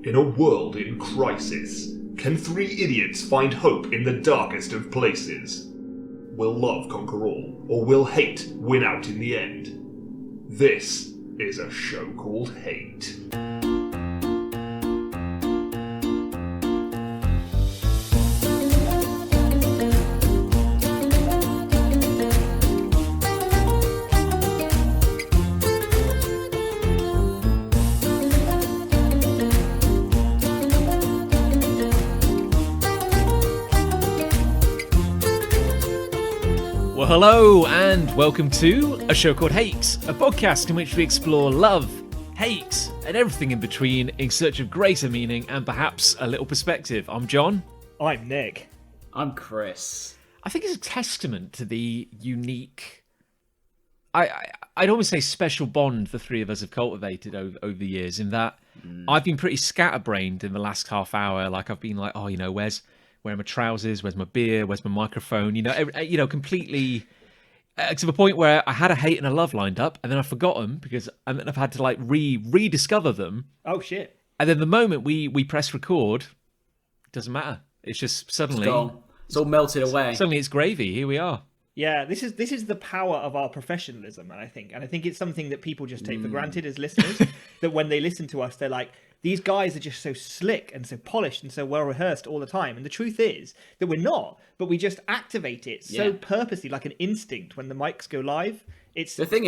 In a world in crisis, can three idiots find hope in the darkest of places? Will love conquer all, or will hate win out in the end? This is a show called Hate. Hello and welcome to a show called Hate, a podcast in which we explore love, hate, and everything in between in search of greater meaning and perhaps a little perspective. I'm John. I'm Nick. I'm Chris. I think it's a testament to the unique, I'd almost say special bond the three of us have cultivated over the years, in that I've been pretty scatterbrained in the last half hour. Like, I've been like, where are my trousers? Where's my beer? Where's my microphone? Completely to the point where I had a hate and a love lined up, and then I forgot them and then I've had to rediscover them. Oh shit! And then the moment we press record, it doesn't matter. It's just suddenly it's all melted away. Suddenly it's gravy. Here we are. Yeah, this is the power of our professionalism, and I think it's something that people just take for granted as listeners. That when they listen to us, they're like, these guys are just so slick and so polished and so well rehearsed all the time. And the truth is that we're not, but we just activate it so purposely, like an instinct, when the mics go live. It's the thing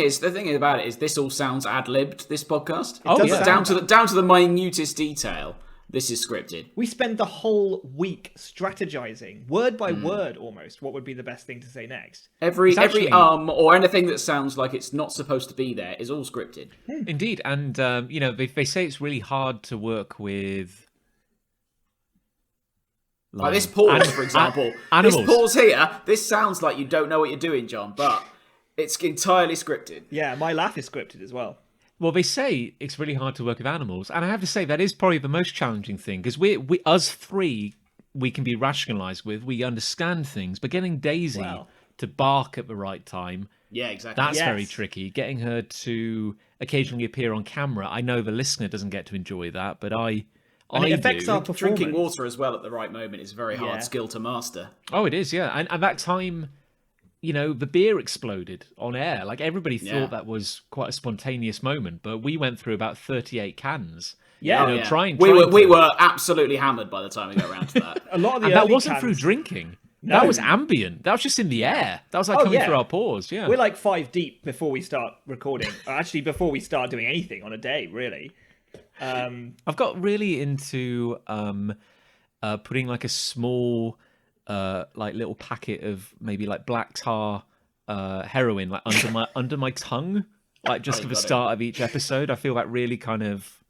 about it is this all sounds ad-libbed, this podcast. Down to the minutest detail. This is scripted. We spend the whole week strategizing, word by word almost, what would be the best thing to say next. Every or anything that sounds like it's not supposed to be there is all scripted. Indeed, and they say it's really hard to work with. Like this pause, for example. Animals. This pause here, this sounds like you don't know what you're doing, John, but it's entirely scripted. Yeah, my laugh is scripted as well. Well, they say it's really hard to work with animals, and I have to say that is probably the most challenging thing, because us three, we can be rationalised with, we understand things, but getting Daisy to bark at the right time, yeah, exactly, that's very tricky. Getting her to occasionally appear on camera, I know the listener doesn't get to enjoy that, but it affects our performance. Drinking water as well at the right moment is a very hard skill to master. Oh, it is, yeah, and that time, the beer exploded on air. Like, everybody thought that was quite a spontaneous moment, but we went through about 38 cans. Yeah, we were absolutely hammered by the time we got around to that. A lot of the and early that wasn't cans... through drinking. No. That was ambient. That was just in the air. That was coming through our pores. Yeah, we're like 5 deep before we start recording. Actually, before we start doing anything on a day, really. I've got really into putting like a small. Little packet of maybe like black tar heroin like under my tongue, like just at the start of each episode. I feel that really kind of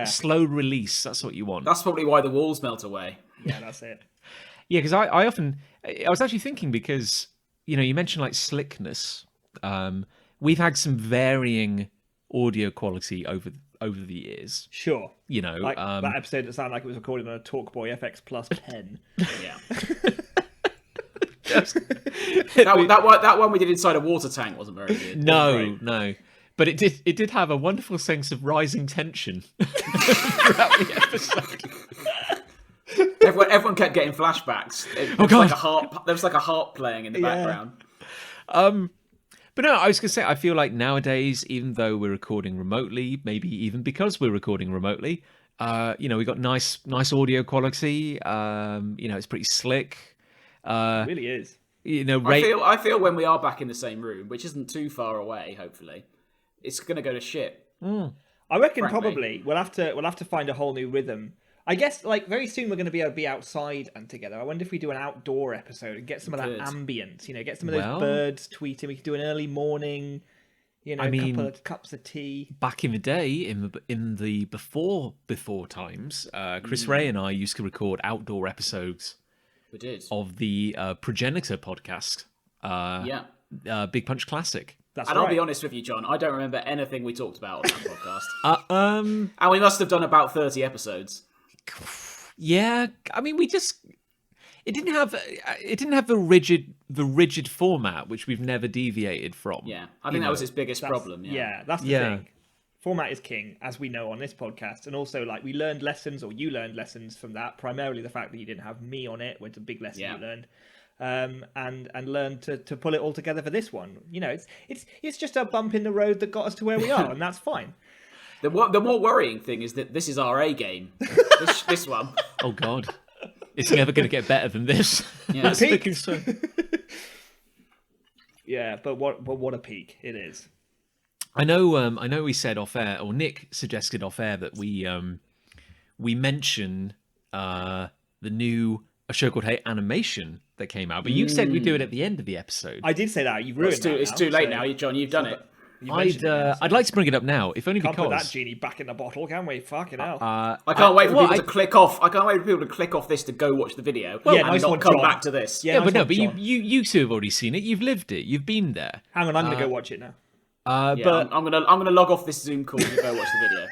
slow release. That's what you want. That's probably why the walls melt away. Yeah, that's it. Yeah, because I was actually thinking, because you mentioned like slickness. We've had some varying audio quality over the years. Sure. Like that episode that sounded like it was recorded on a TalkBoy FX Plus pen. Yeah. that one we did inside a water tank wasn't very good. No. But it did have a wonderful sense of rising tension throughout the episode. Everyone kept getting flashbacks. There was like a harp playing in the background. But no, I was going to say, I feel like nowadays, even though we're recording remotely, maybe even because we're recording remotely, we've got nice audio quality. It's pretty slick. It really is. I feel when we are back in the same room, which isn't too far away, hopefully, it's going to go to shit. I reckon probably we'll have to find a whole new rhythm. I guess very soon we're going to be able to be outside and together. I wonder if we do an outdoor episode and get some of that ambience. Get some of those birds tweeting. We could do an early morning. A couple of cups of tea. Back in the day, in the before times, Chris Ray and I used to record outdoor episodes. We did. Of the Progenitor podcast. Big Punch Classic. I'll be honest with you, John, I don't remember anything we talked about on that podcast. And we must have done about 30 episodes. Yeah, I mean, it didn't have the rigid format, which we've never deviated from. Yeah, I think that was its biggest problem. Yeah, that's the thing. Format is king, as we know on this podcast. And also, like, we learned lessons, or you learned lessons from that. Primarily the fact that you didn't have me on it was a big lesson you learned. And learned to pull it all together for this one. You know, it's just a bump in the road that got us to where we are, and that's fine. The more worrying thing is that this is our A game. This one. Oh God, it's never going to get better than this. Yeah. That's the concern. Yeah, but what a peak it is. I know. We said off air, or Nick suggested off air, that we mention the new A Show Called Hate animation that came out, but you said we'd do it at the end of the episode. I did say that. You've ruined it. It's too late now, John. You've done it. I'd like to bring it up now, if only Can't because put that genie back in the bottle, can we? Fucking hell. I can't wait for people to click off. I can't wait for people to click off this to go watch the video and not come back to this. Yeah, but you two have already seen it. You've lived it. You've been there. Hang on, I'm going to go watch it now. But I'm gonna log off this Zoom call and go watch the video.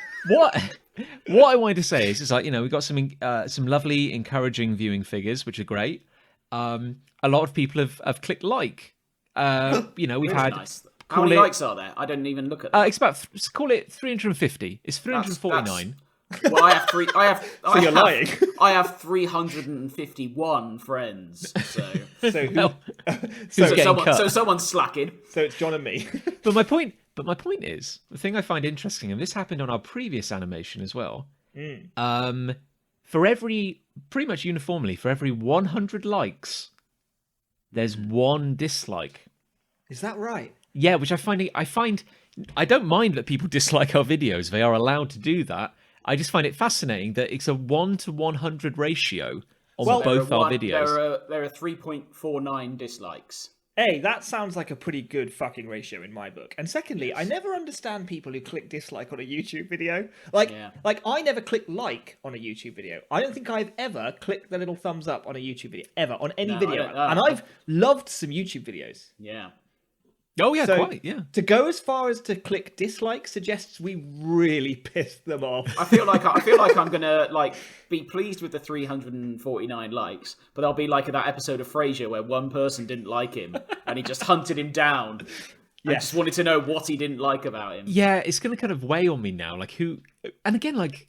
What I wanted to say is like, we've got some lovely, encouraging viewing figures, which are great. A lot of people have clicked like. We've had. Nice. How many likes are there? I didn't even look at that. It's about call it 350. It's 349. Well, I have three. So you're lying. I have 351 friends. So someone's slacking. So it's John and me. But my point is, the thing I find interesting, and this happened on our previous animation as well. Pretty much uniformly, for every 100 likes, there's one dislike. Is that right? Yeah, which I find I don't mind that people dislike our videos. They are allowed to do that. I just find it fascinating that it's a 1 to 100 ratio on both our videos. There are 3.49 dislikes. Hey, that sounds like a pretty good fucking ratio in my book. And secondly, I never understand people who click dislike on a YouTube video. Like I never click like on a YouTube video. I don't think I've ever clicked the little thumbs up on a YouTube video, ever, on any video. And I've loved some YouTube videos. Yeah. Oh yeah, quite, yeah. To go as far as to click dislike suggests we really pissed them off. I feel like I'm gonna be pleased with the 349 likes, but I'll be like that episode of Frasier where one person didn't like him and he just hunted him down. I just wanted to know what he didn't like about him. Yeah, it's gonna kind of weigh on me now. Like who, and again, like.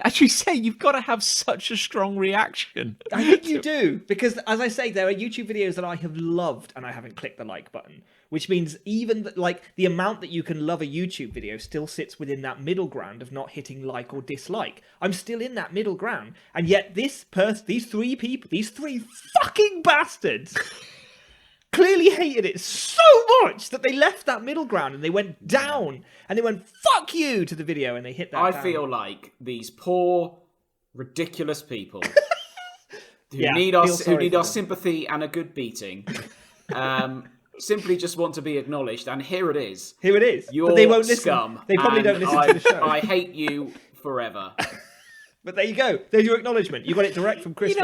As you say, you've got to have such a strong reaction. I think you do, because as I say, there are YouTube videos that I have loved and I haven't clicked the like button, which means even the amount that you can love a YouTube video still sits within that middle ground of not hitting like or dislike. I'm still in that middle ground, and yet these three fucking bastards clearly hated it so much that they left that middle ground and they went down and they went fuck you to the video and they hit that. I feel like these poor, ridiculous people who need our sympathy and a good beating, simply just want to be acknowledged. And here it is. Here it is. You're but they won't listen. Scum. They probably don't listen to the show. I hate you forever. But there you go. There's your acknowledgement. You got it direct from Chris.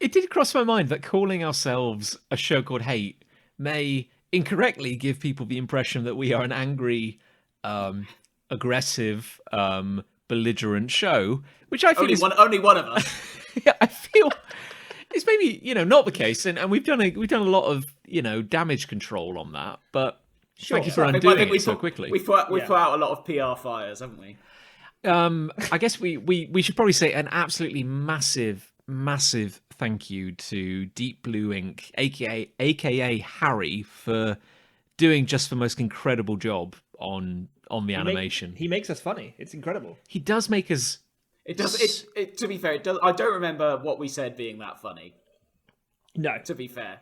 It did cross my mind that calling ourselves A Show Called Hate may incorrectly give people the impression that we are an angry, aggressive, belligerent show, which I think only one of us. Yeah, I feel it's maybe not the case, and we've done a lot of damage control on that. But thank you for undoing it so quickly. We put out a lot of PR fires, haven't we? I guess we should probably say an absolutely massive thank you to Deep Blue Ink, aka Harry, for doing just the most incredible job on the animation. He makes us funny. It's incredible. He does make us. It does. To be fair, it does. I don't remember what we said being that funny. No. To be fair.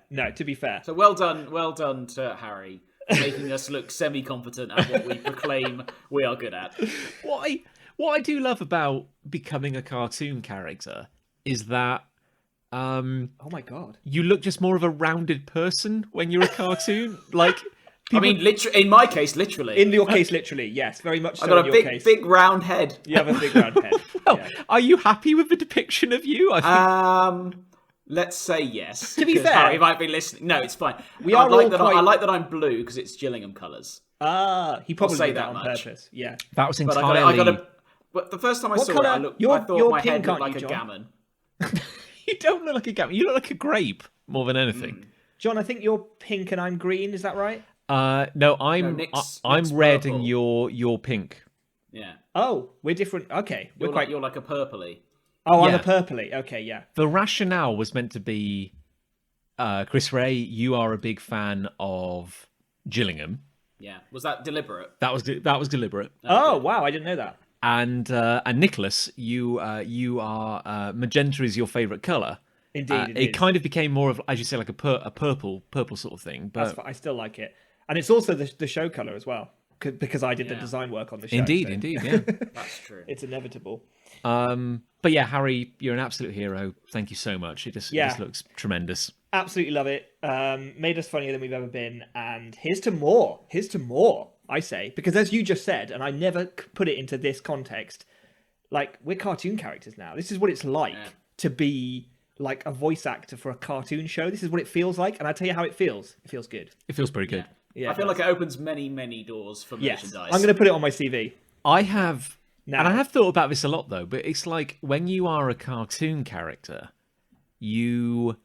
So well done to Harry for making us look semi-competent at what we proclaim we are good at. What I do love about becoming a cartoon character is that oh my god, you look just more of a rounded person when you're a cartoon. Like, people... I mean, in my case, literally. In your case, literally, yes, very much so. I got a big round head. You have a big round head. Well, are you happy with the depiction of you? Let's say yes. To be fair, Harry might be listening. No, it's fine. I like that I'm blue because it's Gillingham colours. He probably say did that on much. purpose. Yeah, that was entirely. But the first time I saw it, I thought my head looked like a gammon. You don't look like a gammon. You look like a grape more than anything. John, I think you're pink and I'm green. Is that right? No, I'm Nick's red purple. and you're pink. Yeah. Oh, we're different. Okay, You're like a purpley. Oh, I'm Yeah. a purpley. Okay, yeah. The rationale was meant to be, Chris Ray, you are a big fan of Gillingham. Yeah. Was that deliberate? That was deliberate. Oh, wow, I didn't know that. And Nicholas, you are magenta is your favourite colour. Indeed, It kind of became more of, as you say, like a purple sort of thing. But I still like it, and it's also the show color as well, because I did the design work on the show. indeed, so yeah. That's true. it's inevitable. But yeah, Harry, you're an absolute hero. Thank you so much. It just looks tremendous. Absolutely love it. Made us funnier than we've ever been, and here's to more. Here's to more. I say, because as you just said, and I never put it into this context, like, we're cartoon characters now. This is what it's like to be like a voice actor for a cartoon show. This is what it feels like, and I tell you how it feels. It feels good. It feels pretty good. Yeah, I feel like it opens many, many doors for yes. merchandise. I'm going to put it on my CV. I have, Now. and I have thought about this a lot though. But it's like when you are a cartoon character, you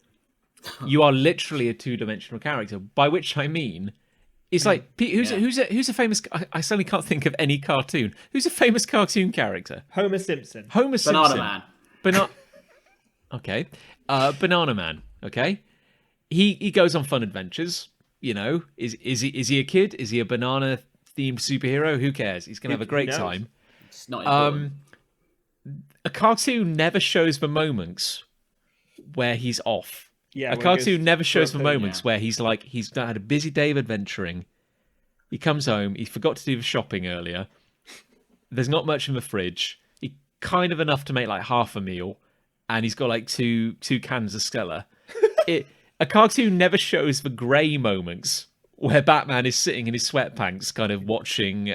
are literally a two-dimensional character. By which I mean, it's like who's a famous. I suddenly can't think of any cartoon. Who's a famous cartoon character? Homer Simpson. Homer Banana Simpson. Man. Okay. Banana Man. Okay. He goes on fun adventures. You know, is he a kid? Is he a banana themed superhero? Who cares? He's gonna have a great knows? time. It's not important. A cartoon never shows the moments where he's off. Yeah, A where he cartoon goes never for shows a the poo, moments where he's like he's had a busy day of adventuring. He comes home. He forgot to do the shopping earlier. There's not much in the fridge. He kind of enough to make like half a meal, and he's got like two cans of Stella. A cartoon never shows the grey moments where Batman is sitting in his sweatpants, kind of watching,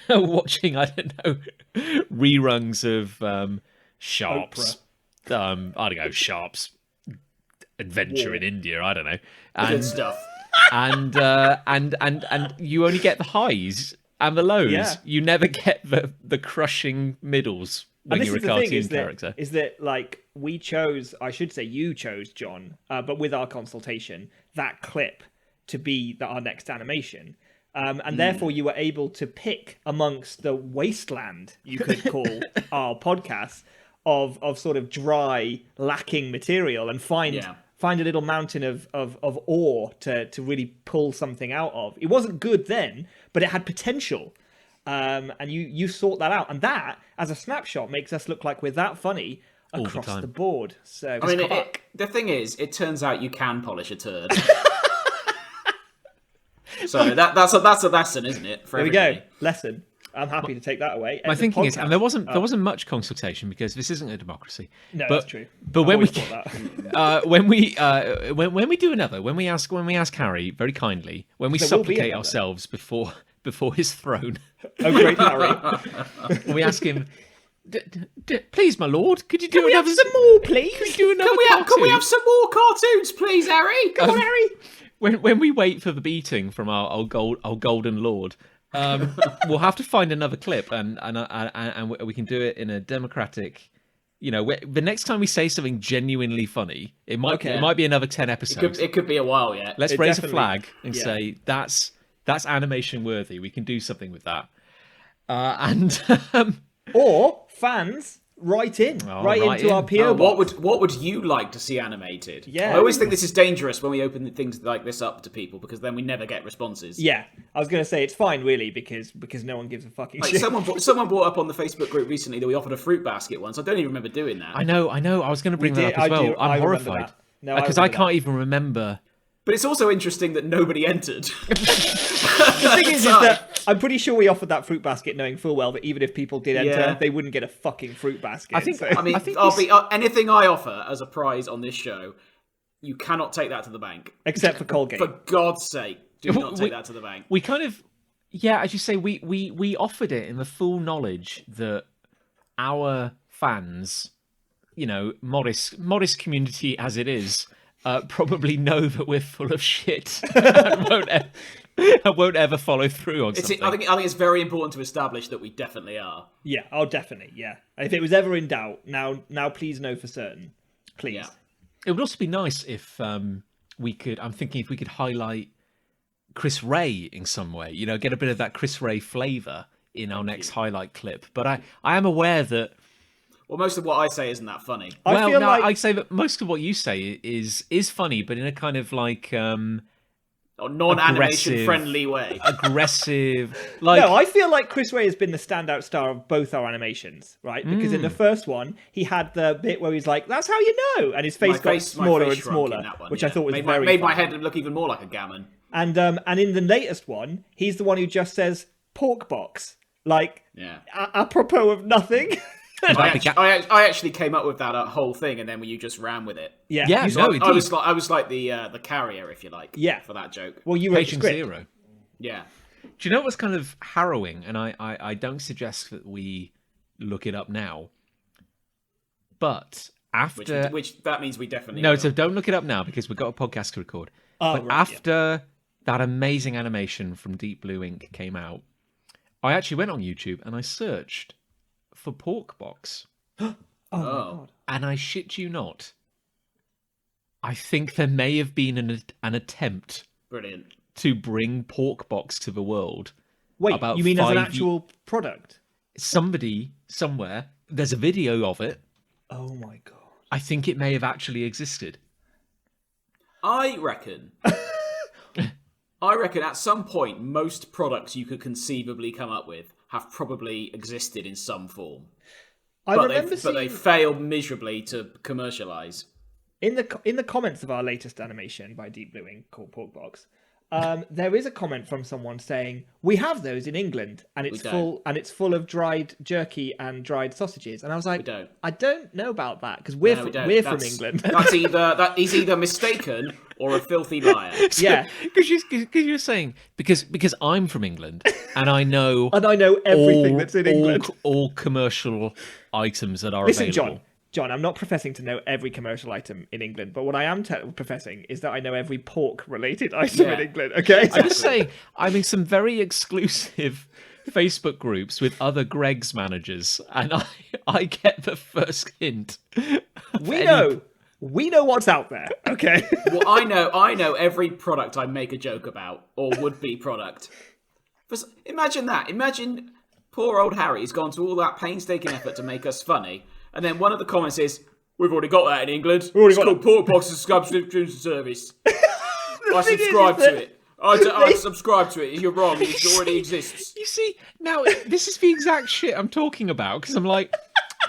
watching, I don't know, reruns of Sharps. I don't know, Sharps Adventure in India. I don't know, Good stuff. and you only get the highs and the lows. Yeah. You never get the crushing middles when And you're a this is the thing, cartoon character. is that like we chose, I should say you chose, John, but with our consultation, that clip to be our next animation. And therefore you were able to pick amongst the wasteland, you could call our podcast, of sort of dry, lacking material and find a little mountain of ore to really pull something out of. It wasn't good then, but it had potential. And you sort that out. And that, as a snapshot, makes us look like we're that funny across time. the board. So I mean, the thing is, it turns out you can polish a turd. So that's a lesson, isn't it? For there we go. everybody? Lesson. I'm happy to take that away. My End of thinking is, podcast. and there wasn't much consultation because this isn't a democracy. No, but, that's true. But I've when we always thought that. when we do another, when we ask Harry very kindly, when we There will be supplicate another. ourselves before his throne, Oh, great Harry. we ask him, please, my lord, could you do Can we have another? some more, please? Could you do another Can we cartoon? have some more cartoons, please, Harry? Come on, Harry. When we wait for the beating from our golden lord, we'll have to find another clip and we can do it in a democratic. You know, the next time we say something genuinely funny, it might be another 10 episodes. It could be a while yet. Let's It raise a definitely- flag and yeah. say that's animation worthy. We can do something with that. And Or fans, write in. Write into our PO box. What would you like to see animated? Yeah. I always think this is dangerous when we open things like this up to people because then we never get responses. Yeah, I was going to say it's fine, really, because no one gives a fucking Like shit. someone brought up on the Facebook group recently that we offered a fruit basket once. I don't even remember doing that. I know. I was going to bring We that did- up as I well. do- I I'm remember horrified that. No, I because I remember can't that. even remember. But it's also interesting that nobody entered. The thing is that I'm pretty sure we offered that fruit basket knowing full well that even if people did enter, Yeah. they wouldn't get a fucking fruit basket. I think- so- I mean, anything I offer as a prize on this show, you cannot take that to the bank. except for Colgate. For God's sake, do not We- take that to the bank. We kind of, yeah, as you say, we offered it in the full knowledge that our fans, you know, modest community as it is, probably know that we're full of shit and won't ever follow through on something. I think it's very important to establish that we definitely are. Yeah, oh, definitely, yeah. If it was ever in doubt, now please know for certain. Please. Yeah. It would also be nice if we could. I'm thinking if we could highlight Chris Ray in some way. You know, get a bit of that Chris Ray flavour in our next highlight clip. But I am aware that. Well, most of what I say isn't that funny. I'd say that most of what you say is funny, but in a kind of like non-animation friendly way. Aggressive. Like no, I feel like Chris Ray has been the standout star of both our animations, right? Because in the first one, he had the bit where he's like, "That's how you know," and his face got smaller and smaller, which I thought was made my head look even more like a gammon. And in the latest one, he's the one who just says "pork box," like apropos of nothing. I actually came up with that whole thing, and then you just ran with it. Yeah. I was like the carrier, if you like. Yeah. For that joke. Well, you wrote Patient the script. Zero. Yeah. Do you know what's kind of harrowing? And I don't suggest that we look it up now. But after which that means we definitely so don't look it up now because we've got a podcast to record. After that amazing animation from Deep Blue Ink came out, I actually went on YouTube and I searched for pork box. Oh my God. And I shit you not, I think there may have been an attempt brilliant to bring pork box to the world. Wait, you mean as an actual product? Somebody somewhere, there's a video of it. Oh my God. I think it may have actually existed. I reckon at some point most products you could conceivably come up with have probably existed in some form. But they failed miserably to commercialize. In the comments of our latest animation by Deep Blue Ink called Porkbox, there is a comment from someone saying we have those in England and it's full of dried jerky and dried sausages. And I was like, I don't know about that because we're from England. He's either mistaken or a filthy liar. Yeah, because you're saying because I'm from England and I know everything that's in England, all commercial items that are available. John, I'm not professing to know every commercial item in England, but what I am professing is that I know every pork-related item in England, okay? I'm just saying, I'm in some very exclusive Facebook groups with other Greg's managers, and I get the first hint. We know what's out there, okay? Well, I know every product I make a joke about, or would-be product. Imagine that. Imagine poor old Harry's gone to all that painstaking effort to make us funny, and then one of the comments is, "We've already got that in England. It's called Pork Box Subscription Service." I subscribe to it. I subscribe to it. You're wrong. It already exists. You see, now this is the exact shit I'm talking about because I'm like,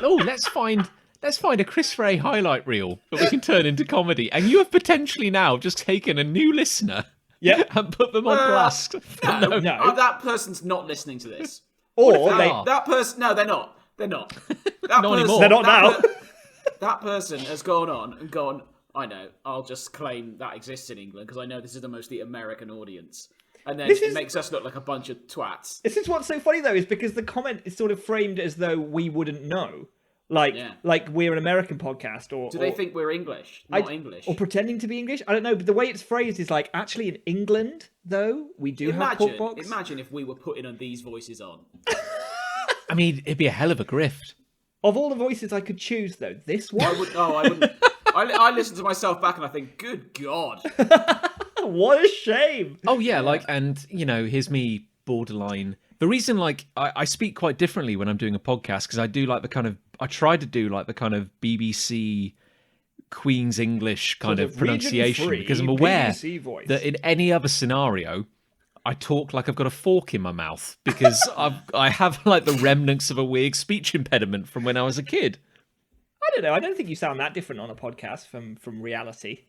let's find a Chris Ray highlight reel that we can turn into comedy. And you have potentially now just taken a new listener and put them on blast. No, that person's not listening to this. Or that person. No, they're not. They're not. Not anymore. They're not now. That person has gone on and gone, I know, I'll just claim that exists in England because I know this is the mostly American audience. And then it makes us look like a bunch of twats. This is what's so funny, though, is because the comment is sort of framed as though we wouldn't know. Like we're an American podcast. Do they think we're English? Not English. Or pretending to be English? I don't know. But the way it's phrased is like, actually, in England, though, we do have pork box. Imagine if we were putting these voices on. I mean, it'd be a hell of a grift. Of all the voices I could choose, though, this one... I wouldn't. I listen to myself back and I think, good God. What a shame. Oh, yeah, and, here's me borderline. The reason, I speak quite differently when I'm doing a podcast, because I try to do, the kind of BBC Queen's English kind of pronunciation, because I'm aware that in any other scenario... I talk like I've got a fork in my mouth because I have the remnants of a weird speech impediment from when I was a kid. I don't know. I don't think you sound that different on a podcast from reality.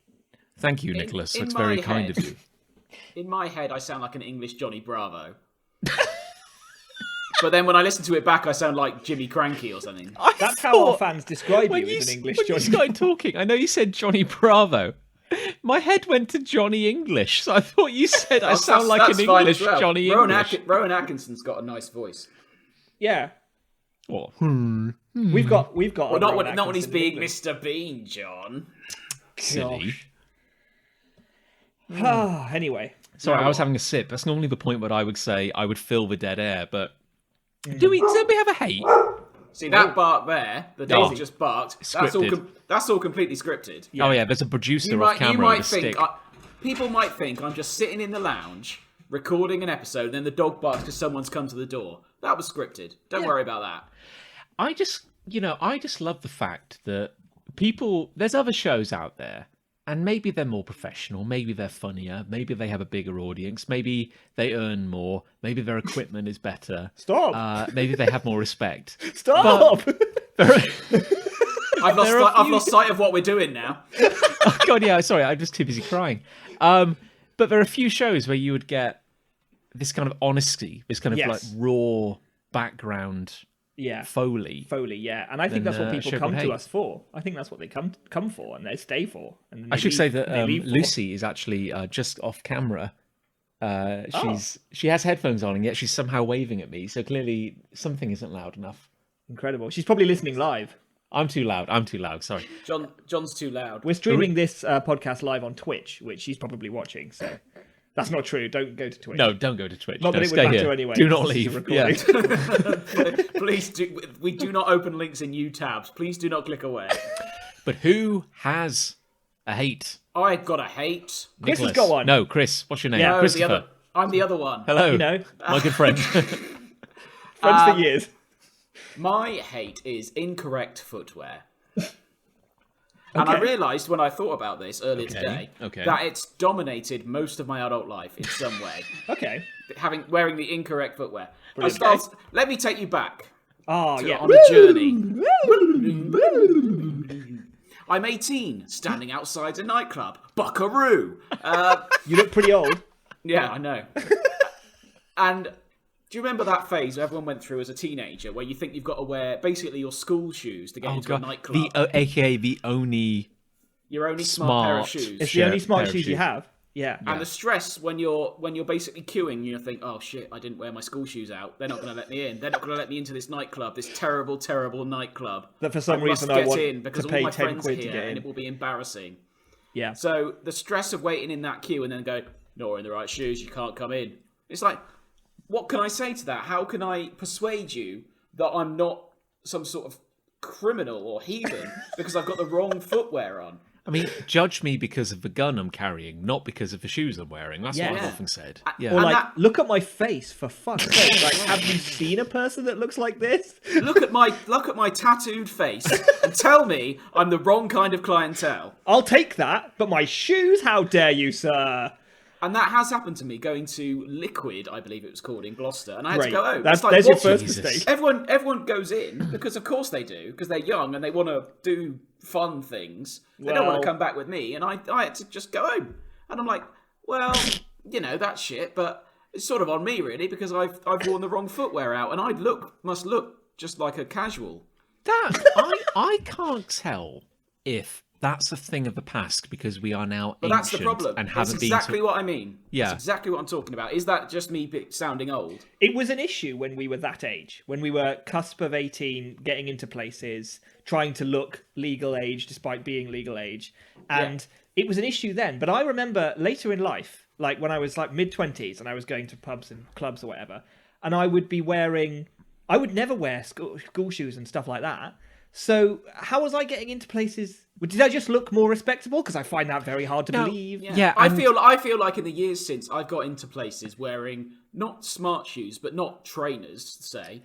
Thank you, Nicholas. That's very kind of you. In my head, I sound like an English Johnny Bravo. But then when I listen to it back, I sound like Jimmy Cranky or something. That's how our fans describe you as an English Johnny. When you started talking, I know you said Johnny Bravo. My head went to Johnny English, so I thought you said I sound like an English Johnny English. Rowan Atkinson's got a nice voice. Yeah. What? We've got. Well, not when he's being Mr. Bean, John. Silly. Anyway. Sorry, I was having a sip. That's normally the point where I would say I would fill the dead air, but do we have a hate? See that bark there? The dog just barked. That's all completely scripted. Yeah. Oh yeah, there's a producer off camera with a stick. People might think I'm just sitting in the lounge recording an episode, and then the dog barks because someone's come to the door. That was scripted. Don't worry about that. I just love the fact that there's other shows out there, and maybe they're more professional, maybe they're funnier, maybe they have a bigger audience, maybe they earn more, maybe their equipment is better. Stop. Maybe they have more respect. Stop. I've lost sight of what we're doing now. Oh God, yeah. Sorry, I'm just too busy crying. But there are a few shows where you would get this kind of honesty, this kind of like raw background. Yeah, Foley, yeah, and I think that's what people come to us for. I think that's what they come for, and they stay for. And I should say that Lucy is actually just off camera. She has headphones on, and yet she's somehow waving at me. So clearly something isn't loud enough. Incredible. She's probably listening live. I'm too loud. Sorry. John's too loud. We're streaming this podcast live on Twitch, which she's probably watching. So. That's not true. Don't go to Twitch. No, don't go to Twitch. Not that it would matter anyway. Do not leave. Yeah. Please do. We do not open links in new tabs. Please do not click away. But who has a hate? I got a hate. Chris has got one. No, Chris. What's your name? Yeah, Christopher. I'm the other one. Hello. You know. My good friend. Friends for years. My hate is incorrect footwear. And I realised when I thought about this earlier today that it's dominated most of my adult life in some way. Okay. Wearing the incorrect footwear. Let me take you back. Oh, yeah. On a journey. I'm 18, standing outside a nightclub. Buckaroo. You look pretty old. Yeah, I know. And do you remember that phase where everyone went through as a teenager, where you think you've got to wear basically your school shoes to get into a nightclub? AKA the only... Your only smart pair of shoes. It's the only smart shoes you have. Yeah. And the stress when you're basically queuing, you think, oh shit, I didn't wear my school shoes out. They're not going to let me in. They're not going to let me into this nightclub, this terrible, terrible nightclub. That for some reason I want in because to pay all my 10 friends quid here, to get in. and it will be embarrassing. Yeah. So the stress of waiting in that queue and then go, not wearing the right shoes, you can't come in. It's like, what can I say to that? How can I persuade you that I'm not some sort of criminal or heathen because I've got the wrong footwear on? I mean, judge me because of the gun I'm carrying, not because of the shoes I'm wearing. That's what I've often said. Yeah. Or like, look at my face, for fuck's sake. Like, have you seen a person that looks like this? Look at my tattooed face and tell me I'm the wrong kind of clientele. I'll take that, but my shoes, how dare you, sir? And that has happened to me going to Liquid, I believe it was called, in Gloucester, and I had to go home. There's your first mistake. Everyone goes in because of course they do, because they're young and they want to do fun things. They don't want to come back with me, and I had to just go home. And I'm like, well, that's shit, but it's sort of on me really because I've worn the wrong footwear out, and must look just like a casual. I can't tell if that's a thing of the past because we are now ancient. But that's the problem. And haven't that's exactly what I mean. Yeah. That's exactly what I'm talking about. Is that just me sounding old? It was an issue when we were that age, when we were cusp of 18, getting into places, trying to look legal age despite being legal age. And it was an issue then. But I remember later in life, like when I was like mid-20s and I was going to pubs and clubs or whatever, and I would never wear school shoes and stuff like that. So how was I getting into places? Did I just look more respectable? Because I find that very hard to believe. Yeah, I feel like in the years since I've got into places wearing not smart shoes, but not trainers, say.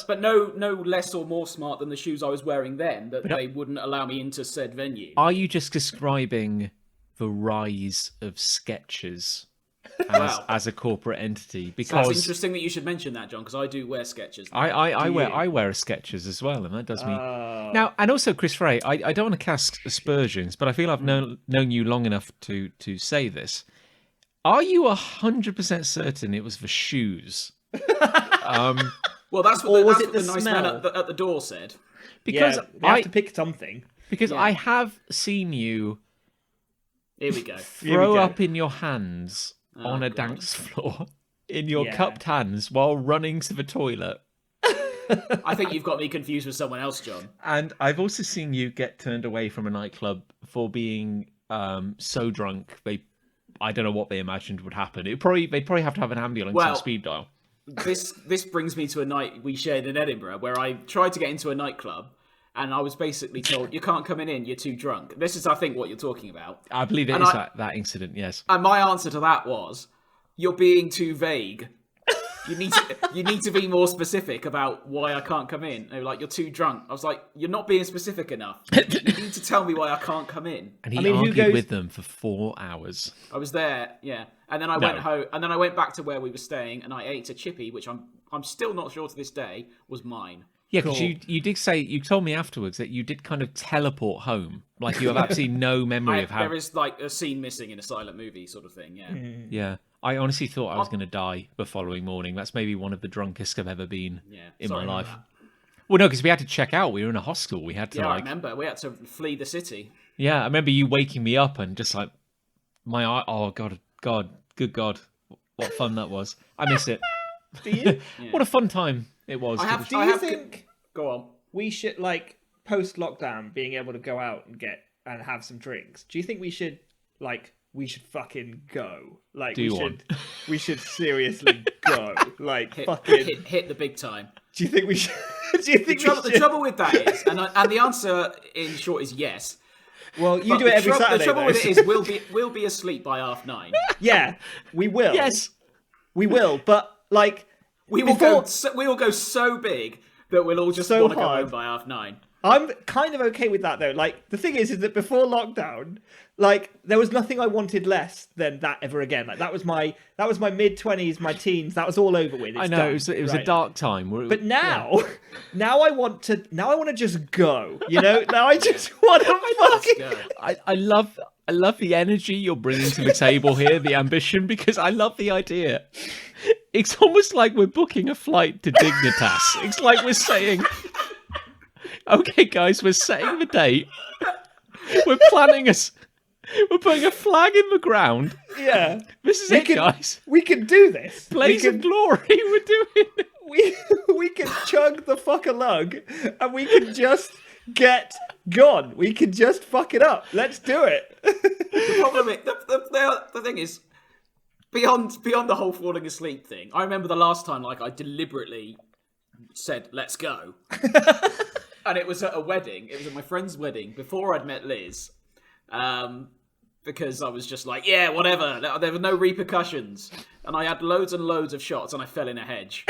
But no less or more smart than the shoes I was wearing then, that they wouldn't allow me into said venue. Are you just describing the rise of Skechers as a corporate entity? Because that's interesting that you should mention that, John, because I do wear Skechers. I wear a Skechers as well, and that does me now. And also, Chris Frey, I don't want to cast aspersions, but I feel I've known you long enough to say this. Are you 100% certain it was the shoes? Well, that's what the nice man at the door said. Because they have to pick something. Because I have seen you. Here we go. Throw up in your hands on a dance floor in your cupped hands while running to the toilet. I think you've got me confused with someone else, John. And I've also seen you get turned away from a nightclub for being so drunk I don't know what they imagined would happen. They'd probably have to have an ambulance and speed dial. This brings me to a night we shared in Edinburgh where I tried to get into a nightclub and I was basically told, you can't come in, you're too drunk. This is, I think, what you're talking about. I believe it is that incident, yes. And my answer to that was, you're being too vague. You need to be more specific about why I can't come in. They were like, you're too drunk. I was like, you're not being specific enough. You need to tell me why I can't come in. And he argued with them for 4 hours. I was there, yeah. And then I went home, and then I went back to where we were staying, and I ate a chippy, which I'm still not sure to this day was mine. Yeah, because you did say, you told me afterwards that you did kind of teleport home. Like you have absolutely no memory of how... There is like a scene missing in a silent movie sort of thing, yeah. Yeah. I honestly thought I was going to die the following morning. That's maybe one of the drunkest I've ever been in my life. Well, no, because we had to check out. We were in a hostel. We had to I remember. We had to flee the city. Yeah, I remember you waking me up and just like, my eye... Oh, God, good God. What fun that was. I miss it. Do you? What a fun time it was. Do you think... Go on. We should, like, post-lockdown, being able to go out and have some drinks. Do you think we should, like... We should fucking go. Like we should seriously go. Like hit the big time. Do you think we should? Do you think the trouble with that is, and the answer in short is yes. Well, you do it every Saturday. The trouble with it is we'll be asleep by 9:30. Yeah, we will. Yes, we will. But like we will go so big that we'll all just want to go home by 9:30. I'm kind of okay with that though. Like the thing is that before lockdown, like there was nothing I wanted less than that ever again. Like that was my mid-20s, my teens. That was all over with. I know it was a dark time. But now, now I want to just go. You know, now I just want to fucking. I love the energy you're bringing to the table here, the ambition, because I love the idea. It's almost like we're booking a flight to Dignitas. It's like we're saying. Okay, guys, we're setting the date. We're putting a flag in the ground. Yeah. This is guys. We can do this. Blaze of glory, we're doing it. We can chug the fuck a lug and we can just get gone. We can just fuck it up. Let's do it. The problem is, the thing is, beyond the whole falling asleep thing, I remember the last time like I deliberately said, let's go. And it was at a wedding. It was at my friend's wedding before I'd met Liz. Because I was just like, yeah, whatever. There were no repercussions. And I had loads and loads of shots and I fell in a hedge.